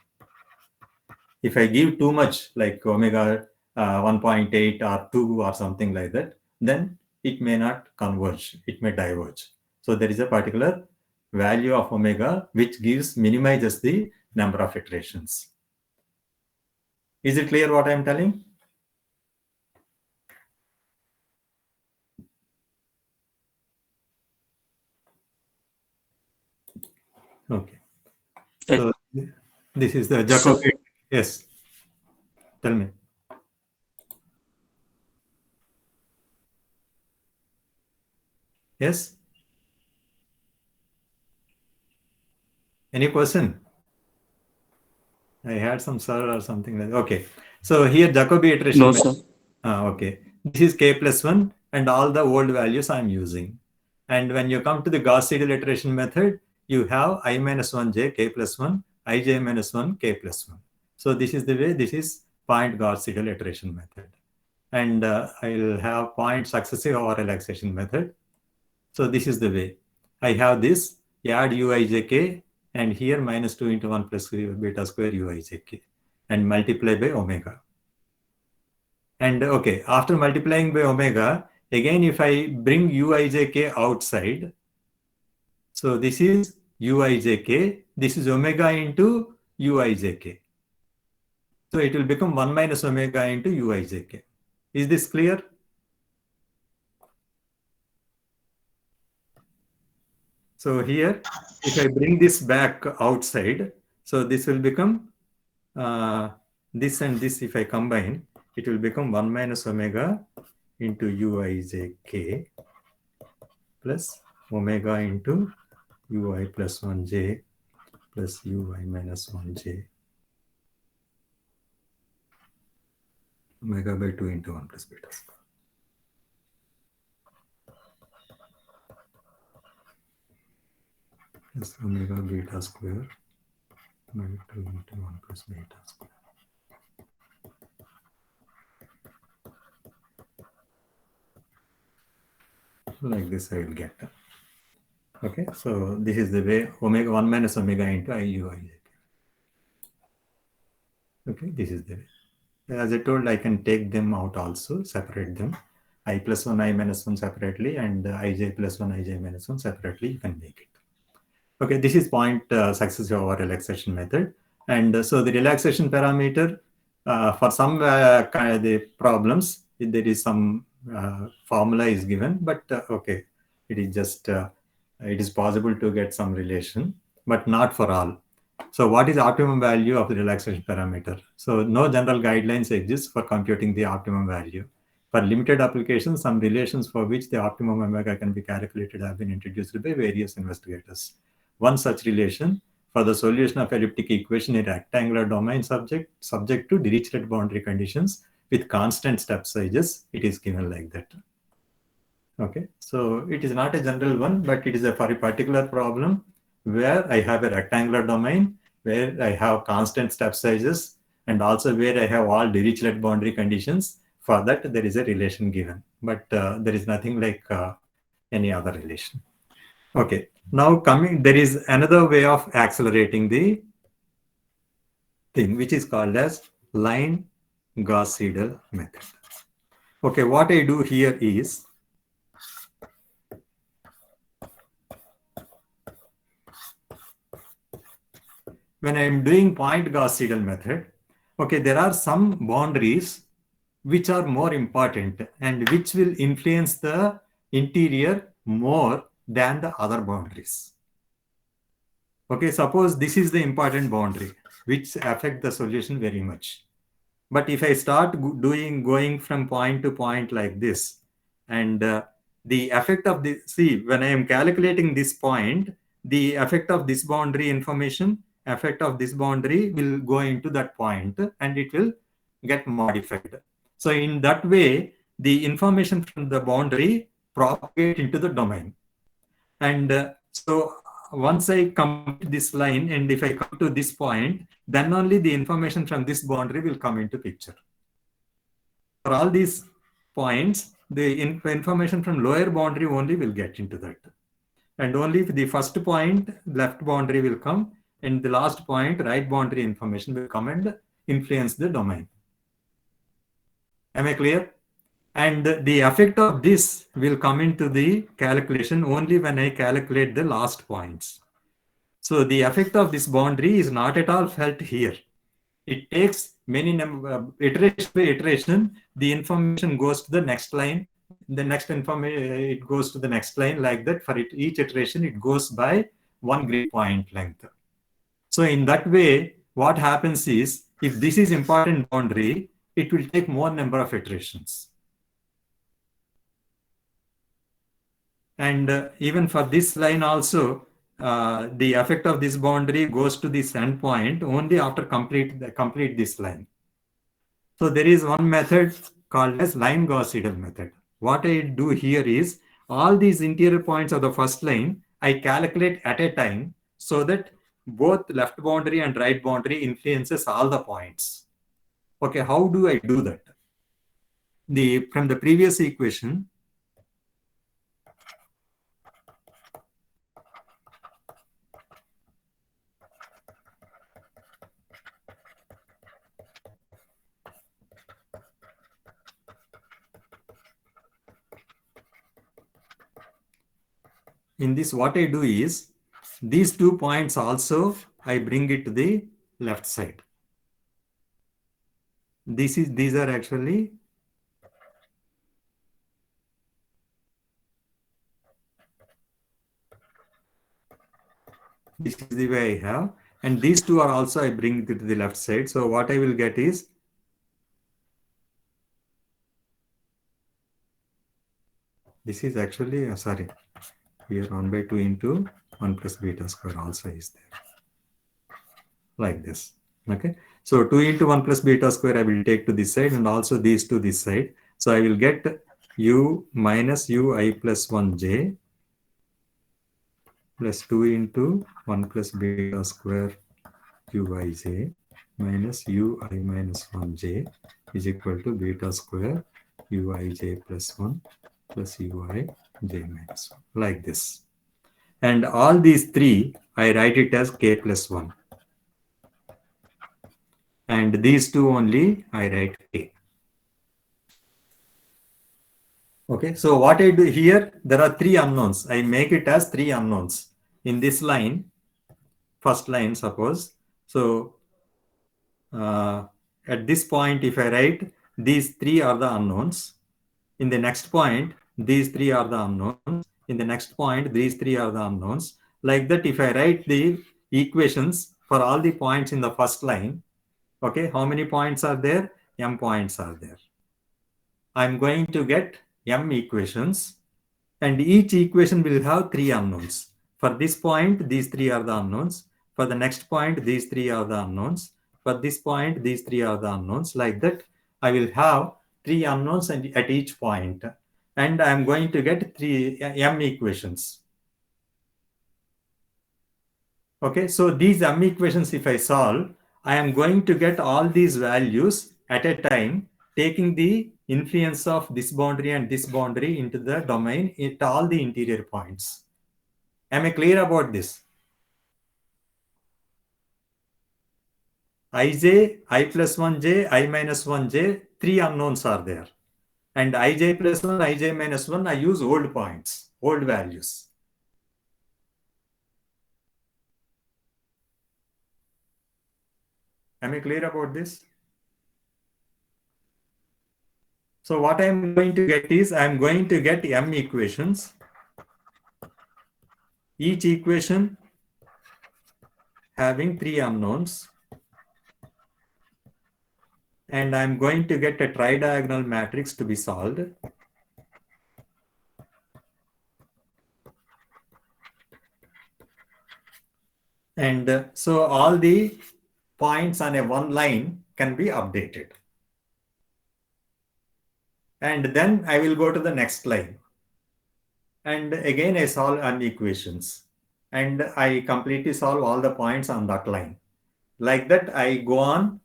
Speaker 1: If I give too much, like omega 1.8 or 2 or something like that, then it may not converge, it may diverge. So there is a particular value of omega which minimizes the number of iterations. Is it clear what I am telling? Okay. So this is the Jacobi. Yes. Tell me. Yes. Any question? I had some sir or something like that. Okay. So here Jacobi iteration.
Speaker 4: No, sir.
Speaker 1: Okay. This is k plus 1 and all the old values I am using. And when you come to the Gauss-Seidel iteration method, you have I minus 1j k plus 1, ij minus 1 k plus 1. So this is the way, this is point Gauss-Seidel iteration method. And I'll have point successive over relaxation method. So this is the way. I have this, add uijk, and here minus 2 into 1 plus beta square uijk, and multiply by omega. And okay, after multiplying by omega, again, if I bring uijk outside, so this is uijk, this is omega into uijk. So it will become 1 minus omega into uijk. Is this clear? So here, if I bring this back outside, so this will become this and this, if I combine, it will become 1 minus omega into uijk plus omega into ui plus 1j plus ui minus 1j omega by 2 into 1 plus beta square. Plus omega beta square by 2 into 1 plus beta square. Like this I will get. Okay, so this is the way omega 1 minus omega into iuij. Okay, this is the way. As I told, I can take them out also, separate them. I plus 1, I minus 1 separately, and ij plus 1, ij minus 1 separately, you can make it. Okay, this is point successive over relaxation method. And so the relaxation parameter, for some kind of the problems, there is some formula is given, but okay, it is just, it is possible to get some relation, but not for all. So what is optimum value of the relaxation parameter? So no general guidelines exist for computing the optimum value. For limited applications, some relations for which the optimum omega can be calculated have been introduced by various investigators. One such relation for the solution of elliptic equation in rectangular domain subject to Dirichlet boundary conditions with constant step sizes, it is given like that. Okay, so it is not a general one, but it is for a particular problem where I have a rectangular domain, where I have constant step sizes, and also where I have all Dirichlet boundary conditions. For that, there is a relation given, but there is nothing like any other relation. Okay, now there is another way of accelerating the thing, which is called as line Gauss-Seidel method. Okay, what I do here is, when I am doing point Gauss-Seidel method, okay, there are some boundaries which are more important and which will influence the interior more than the other boundaries. Okay, suppose this is the important boundary which affect the solution very much. But if I start going from point to point like this, and the effect of the, see, when I am calculating this point, the effect of this boundary information, effect of this boundary will go into that point and it will get modified. So in that way, the information from the boundary propagate into the domain. And so once I complete this line, and if I come to this point, then only the information from this boundary will come into picture. For all these points, the information from lower boundary only will get into that. And only if the first point, left boundary will come, and the last point, right boundary information will come and influence the domain. Am I clear? And the effect of this will come into the calculation only when I calculate the last points. So the effect of this boundary is not at all felt here. It takes many iteration by iteration, the information goes to the next line. The next information, it goes to the next line like that. For each iteration, it goes by one grid point length. So in that way, what happens is, if this is important boundary, it will take more number of iterations. And even for this line also, the effect of this boundary goes to this endpoint only after complete this line. So there is one method called as line Gauss-Seidel method. What I do here is, all these interior points of the first line, I calculate at a time so that both left boundary and right boundary influences all the points. Okay, how do I do that? From the previous equation, in this what I do is, these 2 points also I bring it to the left side. These are actually this is the way I have, and these 2 are also I bring it to the left side. So what I will get is, this is actually sorry, here 1 by 2 into 1 plus beta square also is there, like this. Okay, so 2 into 1 plus beta square I will take to this side, and also these to this side. So I will get u minus ui plus 1j plus 2 into 1 plus beta square uij minus ui minus 1j is equal to beta square uij plus 1 plus uij minus 1, like this. And all these 3, I write it as k plus 1. And these 2 only, I write k. Okay, so what I do here, there are 3 unknowns. I make it as 3 unknowns. In this line, first line, suppose. So at this point, if I write, these 3 are the unknowns. In the next point, these 3 are the unknowns. In the next point, these 3 are the unknowns. Like that, if I write the equations for all the points in the first line, okay, how many points are there? M points are there. I'm going to get M equations, and each equation will have 3 unknowns. For this point, these 3 are the unknowns. For the next point, these 3 are the unknowns. For this point, these 3 are the unknowns. Like that, I will have 3 unknowns at each point. And I'm going to get 3 M equations. Okay, so these M equations, if I solve, I am going to get all these values at a time, taking the influence of this boundary and this boundary into the domain at all the interior points. Am I clear about this? Ij, I plus 1j, I minus 1j, 3 unknowns are there. And ij plus 1, ij minus 1, I use old points, old values. Am I clear about this? So what I'm going to get is, I'm going to get M equations. Each equation having 3 unknowns. And I'm going to get a tridiagonal matrix to be solved. And so all the points on a one line can be updated. And then I will go to the next line. And again, I solve M equations. And I completely solve all the points on that line. Like that, I go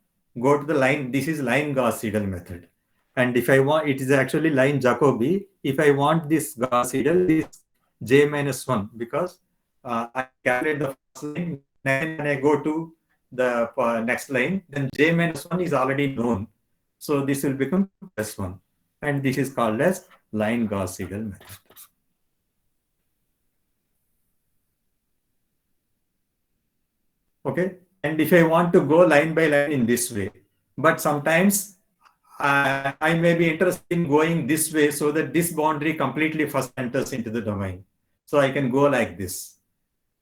Speaker 1: to the line. This is line Gauss-Seidel method. And if I want, it is actually line Jacobi. If I want this Gauss-Seidel, this j minus 1, because I calculate the first line, then when I go to the next line, then j minus 1 is already known. So this will become plus 1. And this is called as line Gauss-Seidel method. Okay. And if I want to go line by line in this way, but sometimes I may be interested in going this way so that this boundary completely first enters into the domain. So I can go like this.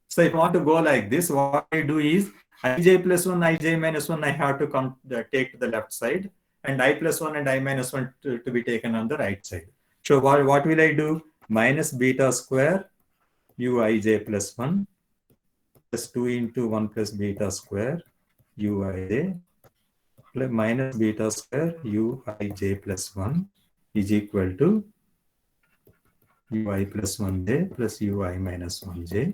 Speaker 1: So if I want to go like this, what I do is ij plus 1, ij minus 1, I have to take to the left side, and I plus 1 and I minus 1 to be taken on the right side. So what will I do? Minus beta square uij plus 1 plus 2 into 1 plus beta square uij plus minus beta square uij plus 1 is equal to ui plus 1j plus ui minus 1j.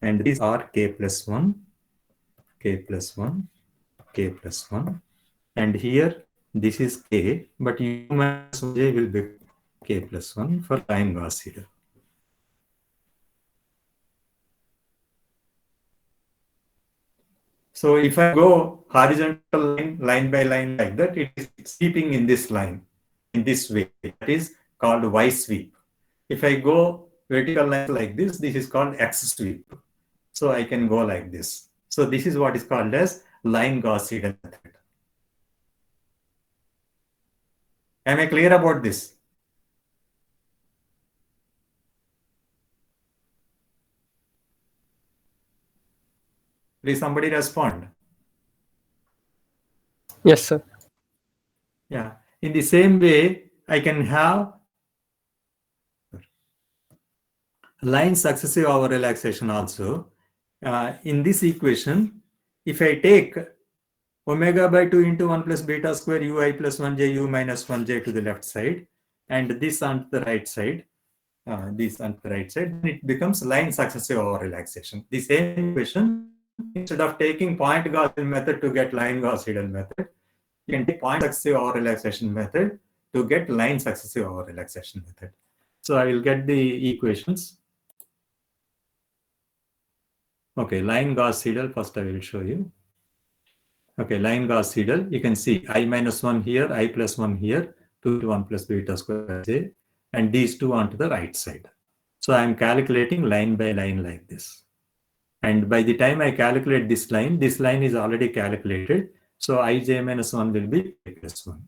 Speaker 1: And these are k plus 1, k plus 1, k plus 1. And here this is k, but u minus 1j will become k plus 1 for line Gauss seidel. So if I go horizontal line by line like that, it is sweeping in this line, in this way. That is called Y sweep. If I go vertical lines like this is called X sweep. So I can go like this. So this is what is called as line Gauss seidel method. Am I clear about this? Please somebody respond.
Speaker 5: Yes, sir.
Speaker 1: Yeah. In the same way, I can have line successive over relaxation also. In this equation, if I take omega by 2 into 1 plus beta square ui plus 1j u minus 1j to the left side, and this on the right side, this on the right side, then it becomes line successive over relaxation. The same equation, instead of taking point Gaussian method to get line Gauss-Seidel method, you can take point successive over relaxation method to get line successive over relaxation method. So I will get the equations. Okay, line Gauss-Seidel, first I will show you. Okay, line Gauss-Seidel, you can see I minus 1 here, I plus 1 here, 2 to 1 plus beta square j, and these two onto the right side. So I'm calculating line by line like this. And by the time I calculate this line is already calculated. So ij minus 1 will be k plus 1.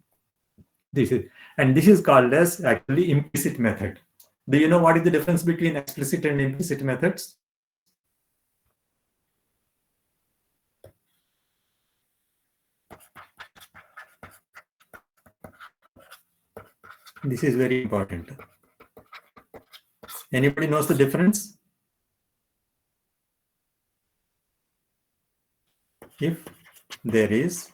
Speaker 1: This is called as actually implicit method. Do you know what is the difference between explicit and implicit methods? This is very important. Anybody knows the difference? If there is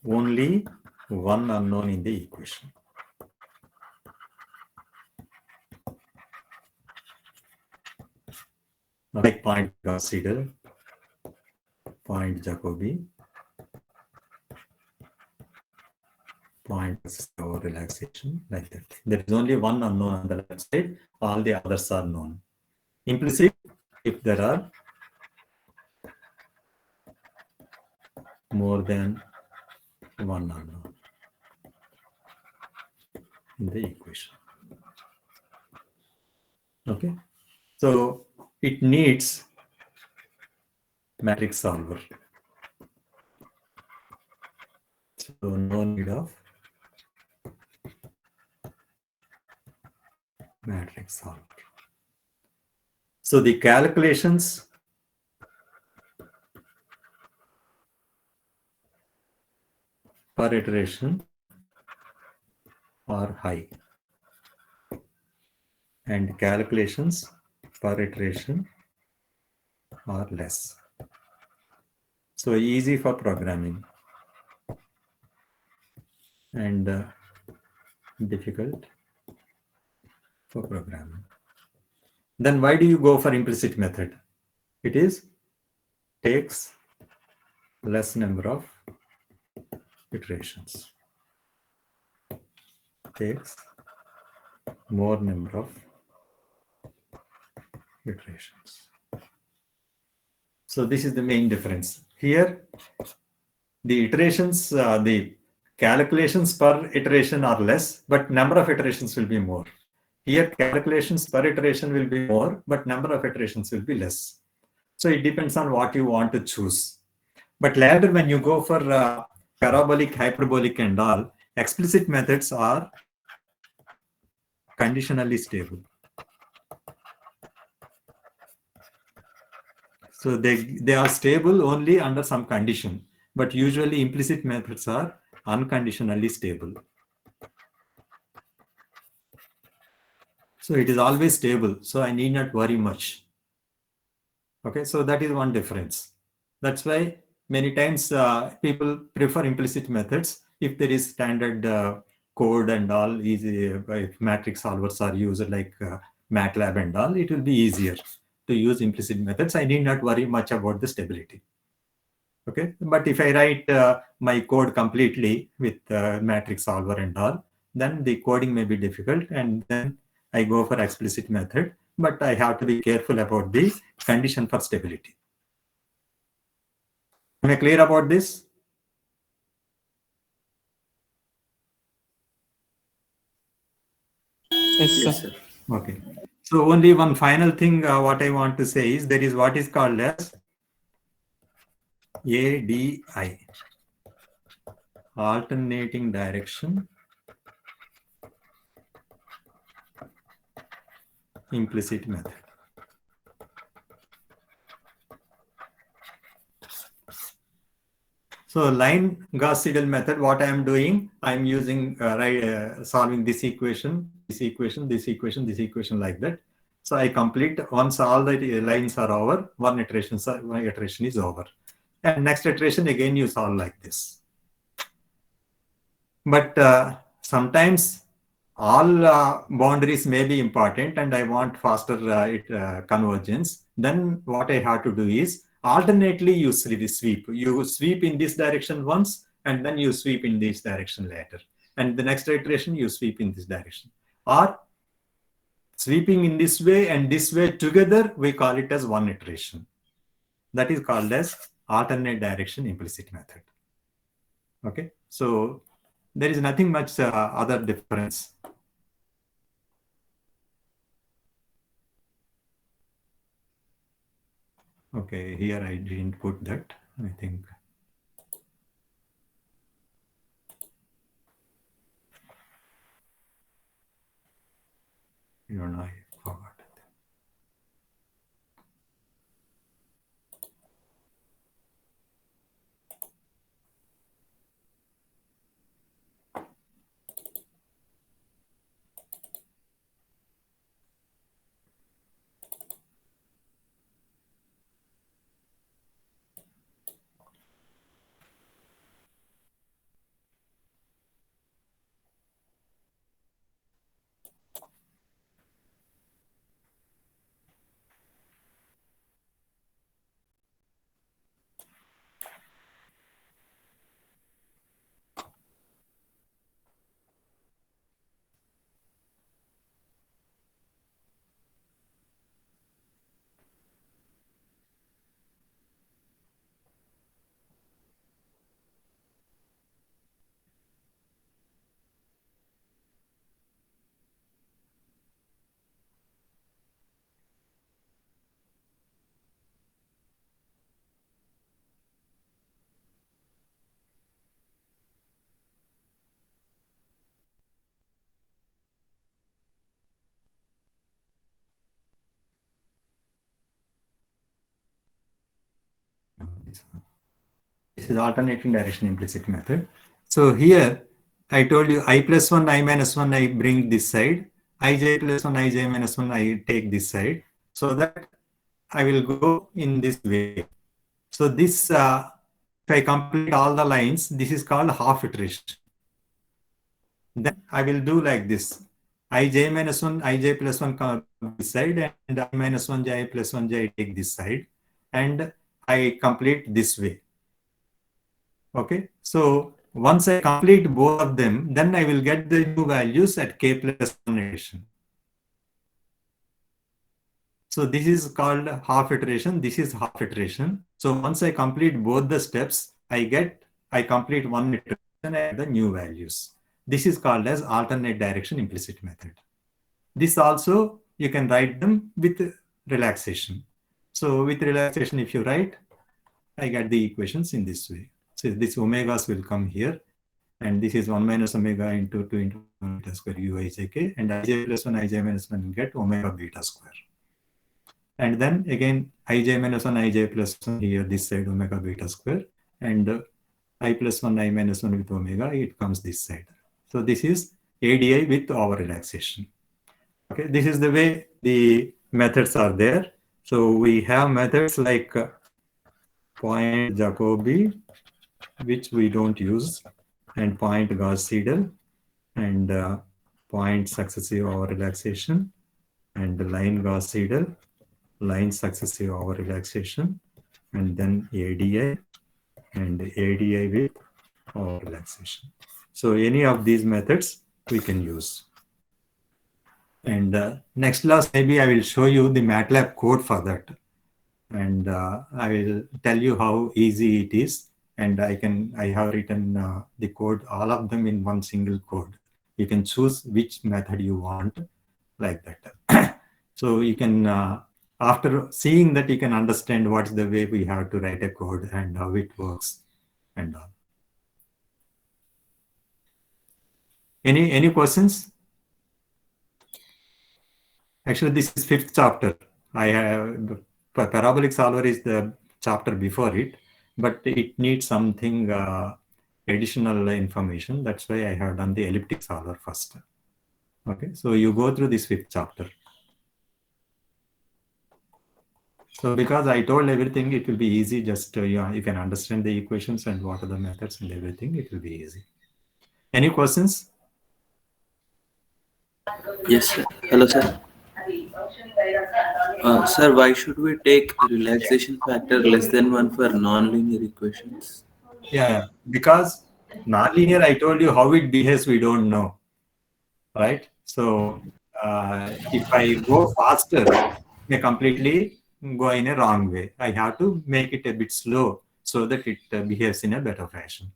Speaker 1: only one unknown in the equation. Like point Gauss-Seidel, point Jacobi, point over relaxation, like that. There is only one unknown on the left side, all the others are known. Implicit, if there are more than one unknown in the equation. Okay, so it needs matrix solver. So no need of matrix solver. So the calculations per iteration are high, and calculations per iteration are less. So easy for programming and difficult for programming. Then why do you go for implicit method? It is takes less number of iterations, takes more number of iterations. So this is the main difference. Here, the iterations, the calculations per iteration are less, but number of iterations will be more. Here, calculations per iteration will be more, but number of iterations will be less. So it depends on what you want to choose. But later, when you go for parabolic, hyperbolic, and all, explicit methods are conditionally stable. So they are stable only under some condition, but usually implicit methods are unconditionally stable. So it is always stable. So I need not worry much. Okay, so that is one difference. That's why many times people prefer implicit methods if there is standard code and all easy. If matrix solvers are used like MATLAB and all, it will be easier to use implicit methods. I need not worry much about the stability. Okay, but if I write my code completely with matrix solver and all, then the coding may be difficult, and then I go for explicit method. But I have to be careful about the condition for stability. Am I clear about this?
Speaker 4: Yes, sir.
Speaker 1: Okay. So only one final thing what I want to say is there is what is called as ADI, alternating direction implicit method. So line Gauss-Seidel method, what I am doing, I am using solving this equation, this equation, this equation, this equation like that. So I complete once all the lines are over, one iteration is over. And next iteration again you solve like this. But sometimes all boundaries may be important and I want faster convergence. Then what I have to do is alternately you sweep. You sweep in this direction once and then you sweep in this direction later. And the next iteration you sweep in this direction. Or sweeping in this way and this way together, we call it as one iteration. That is called as alternate direction implicit method. Okay, so there is nothing much other difference. Okay, here I didn't put that, I think. I don't know, I forgot. This is alternating direction implicit method. So here I told you I plus 1, I minus 1, I bring this side. Ij plus 1, Ij minus 1, I take this side. So that I will go in this way. So this, if I complete all the lines, this is called half iteration. Then I will do like this. Ij minus 1, Ij plus 1 come this side, and I minus 1, J plus 1, J take this side. And I complete this way. Okay, so once I complete both of them, then I will get the new values at k plus 1 iteration. So this is called half iteration. This is half iteration. So once I complete both the steps, I complete one iteration and I get the new values. This is called as alternate direction implicit method. This also you can write them with relaxation. So with relaxation, if you write, I get the equations in this way. So this omegas will come here, and this is 1 minus omega into 2 into beta square uijk, and ij plus 1, ij minus 1 get omega beta square. And then again, ij minus 1, ij plus 1 here, this side omega beta square, and I plus 1, I minus 1 with omega, it comes this side. So this is ADI with over relaxation. Okay, this is the way the methods are there. So we have methods like point Jacobi, which we don't use, and point Gauss-Seidel, and point successive over relaxation, and line Gauss-Seidel, line successive over relaxation, and then ADI and ADI with over relaxation. So any of these methods we can use. And next class, maybe I will show you the MATLAB code for that. And I will tell you how easy it is. And I have written the code, all of them in one single code. You can choose which method you want, like that. So you can, after seeing that, you can understand what's the way we have to write a code and how it works and all. Any questions? Actually, this is fifth chapter. I have parabolic solver is the chapter before it, but it needs something additional information. That's why I have done the elliptic solver first. Okay, so you go through this fifth chapter. So because I told everything, it will be easy. Just you can understand the equations and what are the methods and everything. It will be easy. Any questions?
Speaker 4: Yes, sir. Hello, sir. Sir, why should we take relaxation factor less than 1 for nonlinear equations?
Speaker 1: Yeah, because nonlinear, I told you how it behaves, we don't know, right? So if I go faster, I completely go in a wrong way. I have to make it a bit slow so that it behaves in a better fashion.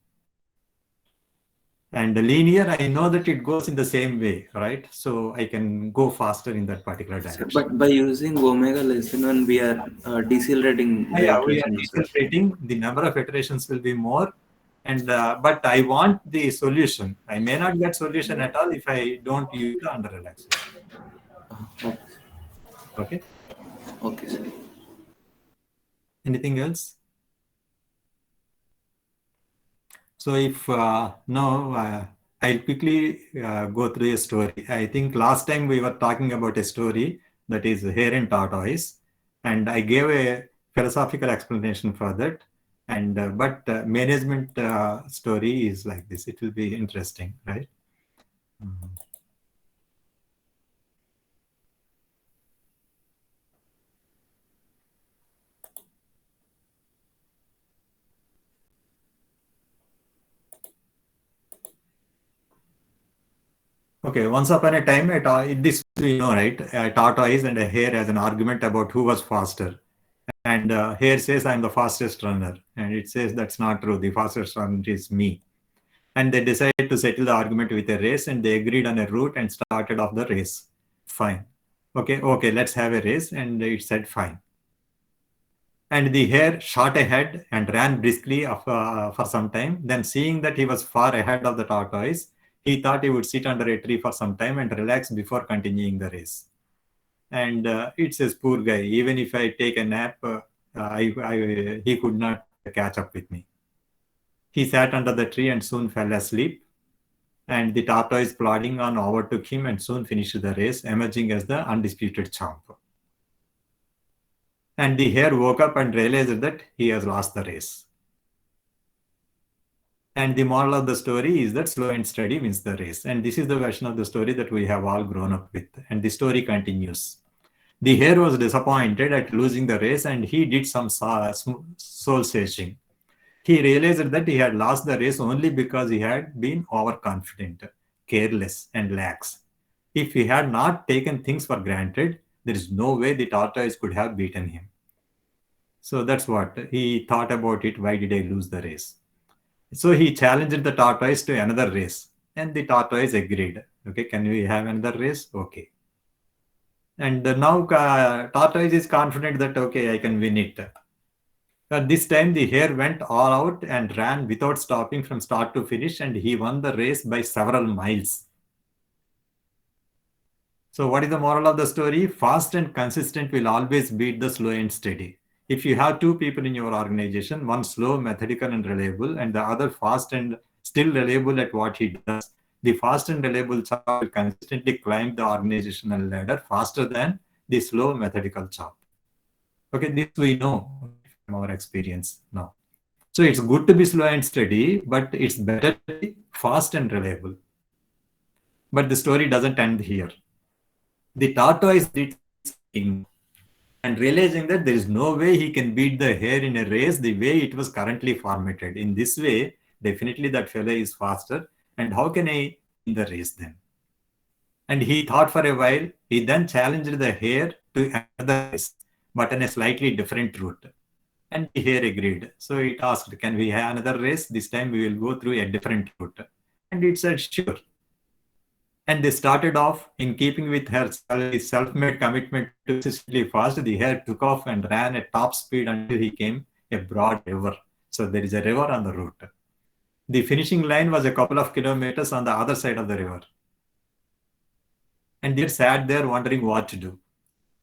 Speaker 1: And the linear, I know that it goes in the same way, right? So I can go faster in that particular direction.
Speaker 4: But by using omega less than 1, we are decelerating the
Speaker 1: Yeah, we are
Speaker 4: iterations, sir.
Speaker 1: decelerating. The number of iterations will be more. And but I want the solution. I may not get solution at all if I don't use the under relaxation.
Speaker 4: Okay.
Speaker 1: Okay.
Speaker 4: Okay, sir.
Speaker 1: Anything else? So if no, I'll quickly go through a story. I think last time we were talking about a story that is hare and tortoise, and I gave a philosophical explanation for that. And but management story is like this. It will be interesting, right? Okay, once upon a time, this we know, right? A tortoise and a hare has an argument about who was faster. And hare says, I'm the fastest runner. And it says that's not true. The fastest runner is me. And they decided to settle the argument with a race, and they agreed on a route and started off the race. Fine. Okay, let's have a race. And it said, fine. And the hare shot ahead and ran briskly for some time. Then, seeing that he was far ahead of the tortoise, he thought he would sit under a tree for some time and relax before continuing the race. And it says, poor guy, even if I take a nap, he could not catch up with me. He sat under the tree and soon fell asleep. And the tortoise plodding on overtook him and soon finished the race, emerging as the undisputed champ. And the hare woke up and realized that he has lost the race. And the moral of the story is that slow and steady wins the race. And this is the version of the story that we have all grown up with. And the story continues. The hare was disappointed at losing the race, and he did some soul searching. He realized that he had lost the race only because he had been overconfident, careless, and lax. If he had not taken things for granted, there is no way the tortoise could have beaten him. So that's what he thought about it. Why did I lose the race? So he challenged the tortoise to another race, and the tortoise agreed. Okay, can we have another race? Okay. And now tortoise is confident that, okay, I can win it. This time the hare went all out and ran without stopping from start to finish, and he won the race by several miles. So what is the moral of the story? Fast and consistent will always beat the slow and steady. If you have two people in your organization, one slow, methodical, and reliable, and the other fast and still reliable at what he does, the fast and reliable chap will consistently climb the organizational ladder faster than the slow, methodical chap. Okay, this we know from our experience now. So it's good to be slow and steady, but it's better to be fast and reliable. But the story doesn't end here. The tortoise did something, and realizing that there is no way he can beat the hare in a race the way it was currently formatted. In this way, definitely that fellow is faster, and how can I win the race then? And he thought for a while. He then challenged the hare to another race, but on a slightly different route. And the hare agreed. So it asked, can we have another race? This time we will go through a different route. And it said, sure. And they started off in keeping with her self-made commitment to consistently fast. The hare took off and ran at top speed until he came a broad river. So there is a river on the route. The finishing line was a couple of kilometers on the other side of the river. And they sat there wondering what to do.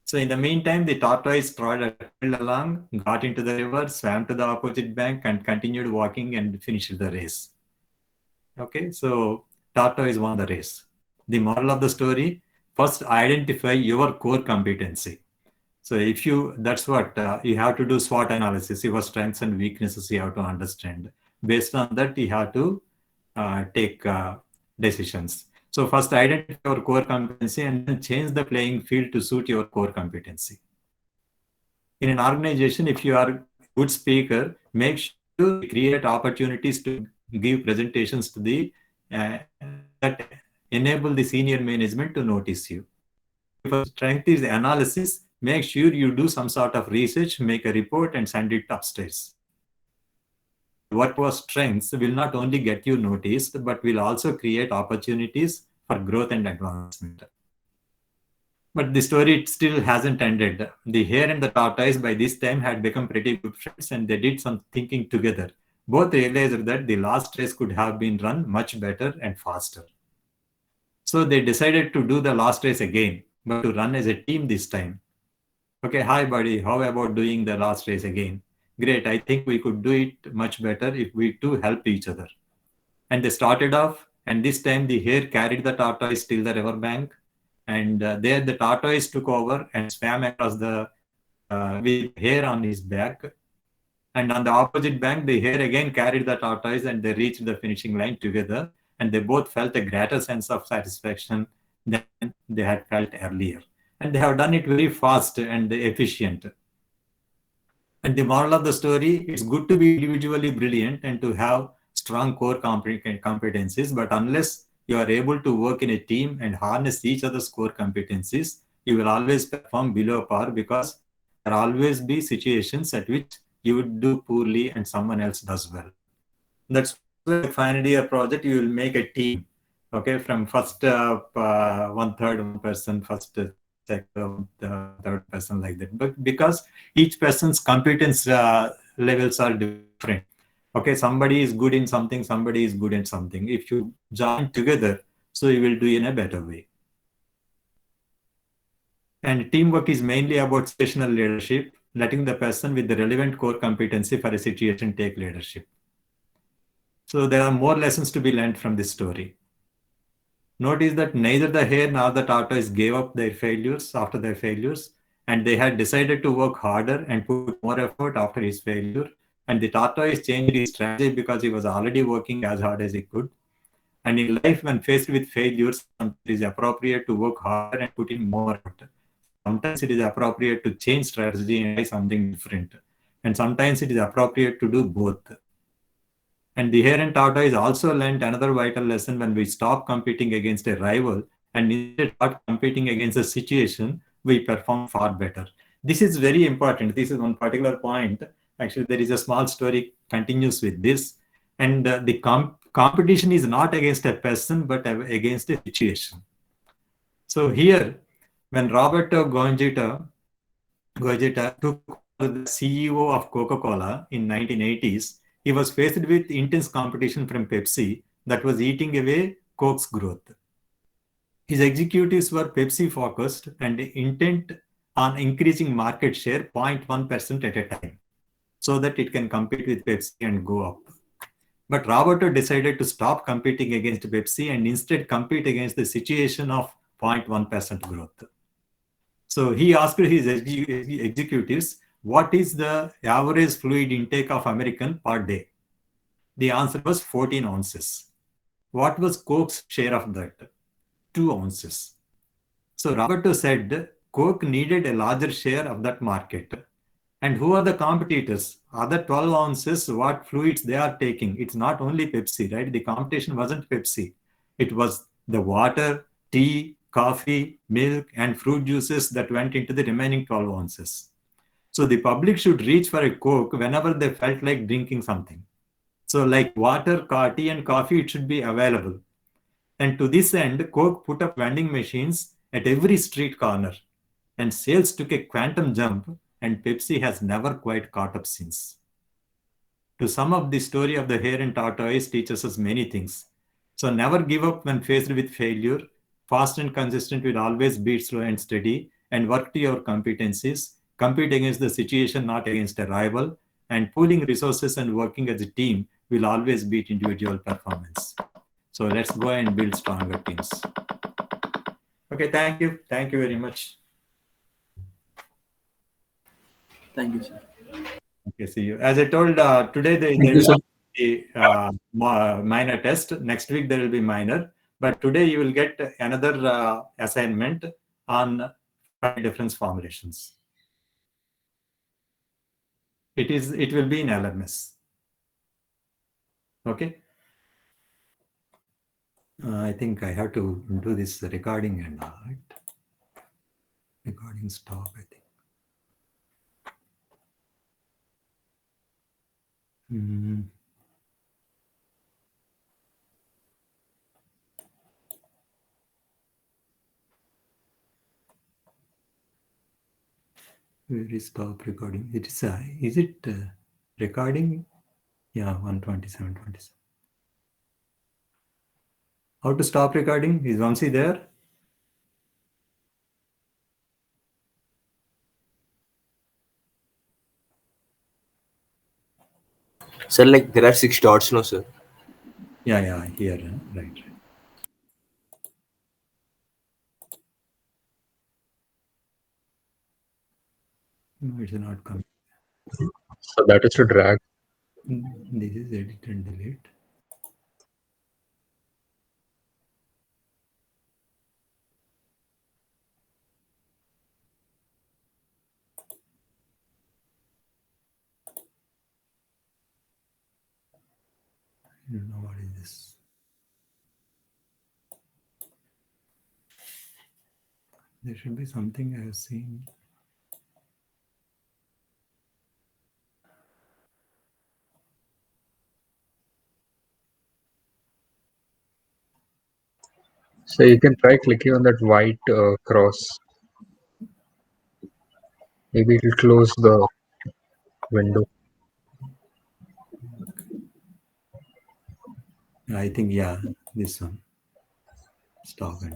Speaker 1: So in the meantime, the tortoise trotted along, got into the river, swam to the opposite bank, and continued walking and finished the race. Okay, so tortoise won the race. The moral of the story: first identify your core competency. So if you, that's what you have to do SWOT analysis. Your strengths and weaknesses you have to understand. Based on that, you have to take decisions. So first identify your core competency and then change the playing field to suit your core competency. In an organization, if you are a good speaker, make sure you create opportunities to give presentations to the that enable the senior management to notice you. If your strength is analysis, make sure you do some sort of research, make a report, and send it upstairs. What was strengths will not only get you noticed, but will also create opportunities for growth and advancement. But the story still hasn't ended. The hare and the tortoise by this time had become pretty good friends, and they did some thinking together. Both realized that the last race could have been run much better and faster. So they decided to do the last race again, but to run as a team this time. Okay, hi buddy, how about doing the last race again? Great, I think we could do it much better if we two help each other. And they started off, and this time the hare carried the tortoise till the river bank, and there the tortoise took over and swam across the with hare on his back. And on the opposite bank, the hare again carried the tortoise, and they reached the finishing line together. And they both felt a greater sense of satisfaction than they had felt earlier. And they have done it very fast and efficient. And the moral of the story: it's good to be individually brilliant and to have strong core competencies, but unless you are able to work in a team and harness each other's core competencies, you will always perform below par, because there will always be situations at which you would do poorly and someone else does well. That's why final year project, you will make a team. Okay, from first one third one person, first second third person, like that. But because each person's competence levels are different. Okay, somebody is good in something, somebody is good in something. If you join together, so you will do in a better way. And teamwork is mainly about situational leadership, letting the person with the relevant core competency for a situation take leadership. So there are more lessons to be learned from this story. Notice that neither the hare nor the tortoise gave up their failures after their failures, and they had decided to work harder and put more effort after his failure. And the tortoise changed his strategy because he was already working as hard as he could. And in life, when faced with failures, it is appropriate to work harder and put in more effort. Sometimes it is appropriate to change strategy and try something different. And sometimes it is appropriate to do both. And the hare and tortoise also learned another vital lesson: when we stop competing against a rival and instead start competing against a situation, we perform far better. This is very important. This is one particular point. Actually, there is a small story continues with this. And the competition is not against a person, but against a situation. So here, when Roberto Gojita took the CEO of Coca-Cola in 1980s, he was faced with intense competition from Pepsi that was eating away Coke's growth. His executives were Pepsi focused and intent on increasing market share 0.1% at a time, so that it can compete with Pepsi and go up. But Roberto decided to stop competing against Pepsi and instead compete against the situation of 0.1% growth. So he asked his executives, what is the average fluid intake of American per day? The answer was 14 ounces. What was Coke's share of that? 2 ounces. So Roberto said Coke needed a larger share of that market. And who are the competitors? Other 12 ounces, what fluids they are taking? It's not only Pepsi, right? The competition wasn't Pepsi. It was the water, tea, coffee, milk, and fruit juices that went into the remaining 12 ounces. So the public should reach for a Coke whenever they felt like drinking something. So like water, tea, and coffee, it should be available. And to this end, Coke put up vending machines at every street corner. And sales took a quantum jump, and Pepsi has never quite caught up since. To sum up, the story of the hare and tortoise teaches us many things. So never give up when faced with failure. Fast and consistent will always beat slow and steady, and work to your competencies. Compete against the situation, not against a rival. And pooling resources and working as a team will always beat individual performance. So let's go and build stronger teams. Okay, thank you. Thank you very much.
Speaker 4: Thank you, sir.
Speaker 1: Okay, see you. As I told, today there
Speaker 3: Thank you,
Speaker 1: will
Speaker 3: sir.
Speaker 1: be minor test. Next week there will be minor. But today you will get another assignment on finite difference formulations. It will be in LMS. Okay. I think I have to do this recording and all, right? Recording stop, I think. Where is stop recording? It is it recording? Yeah, 127, 27. How to stop recording? Is Vamsi there?
Speaker 2: Sir, like there are 6 dots, no, sir?
Speaker 1: Yeah, here, right. No, it's not coming.
Speaker 5: So that is to drag.
Speaker 1: This is edit and delete. I don't know what is this. There should be something I have seen.
Speaker 5: So you can try clicking on that white cross. Maybe it will close the window.
Speaker 1: I think, yeah, this one. Stop and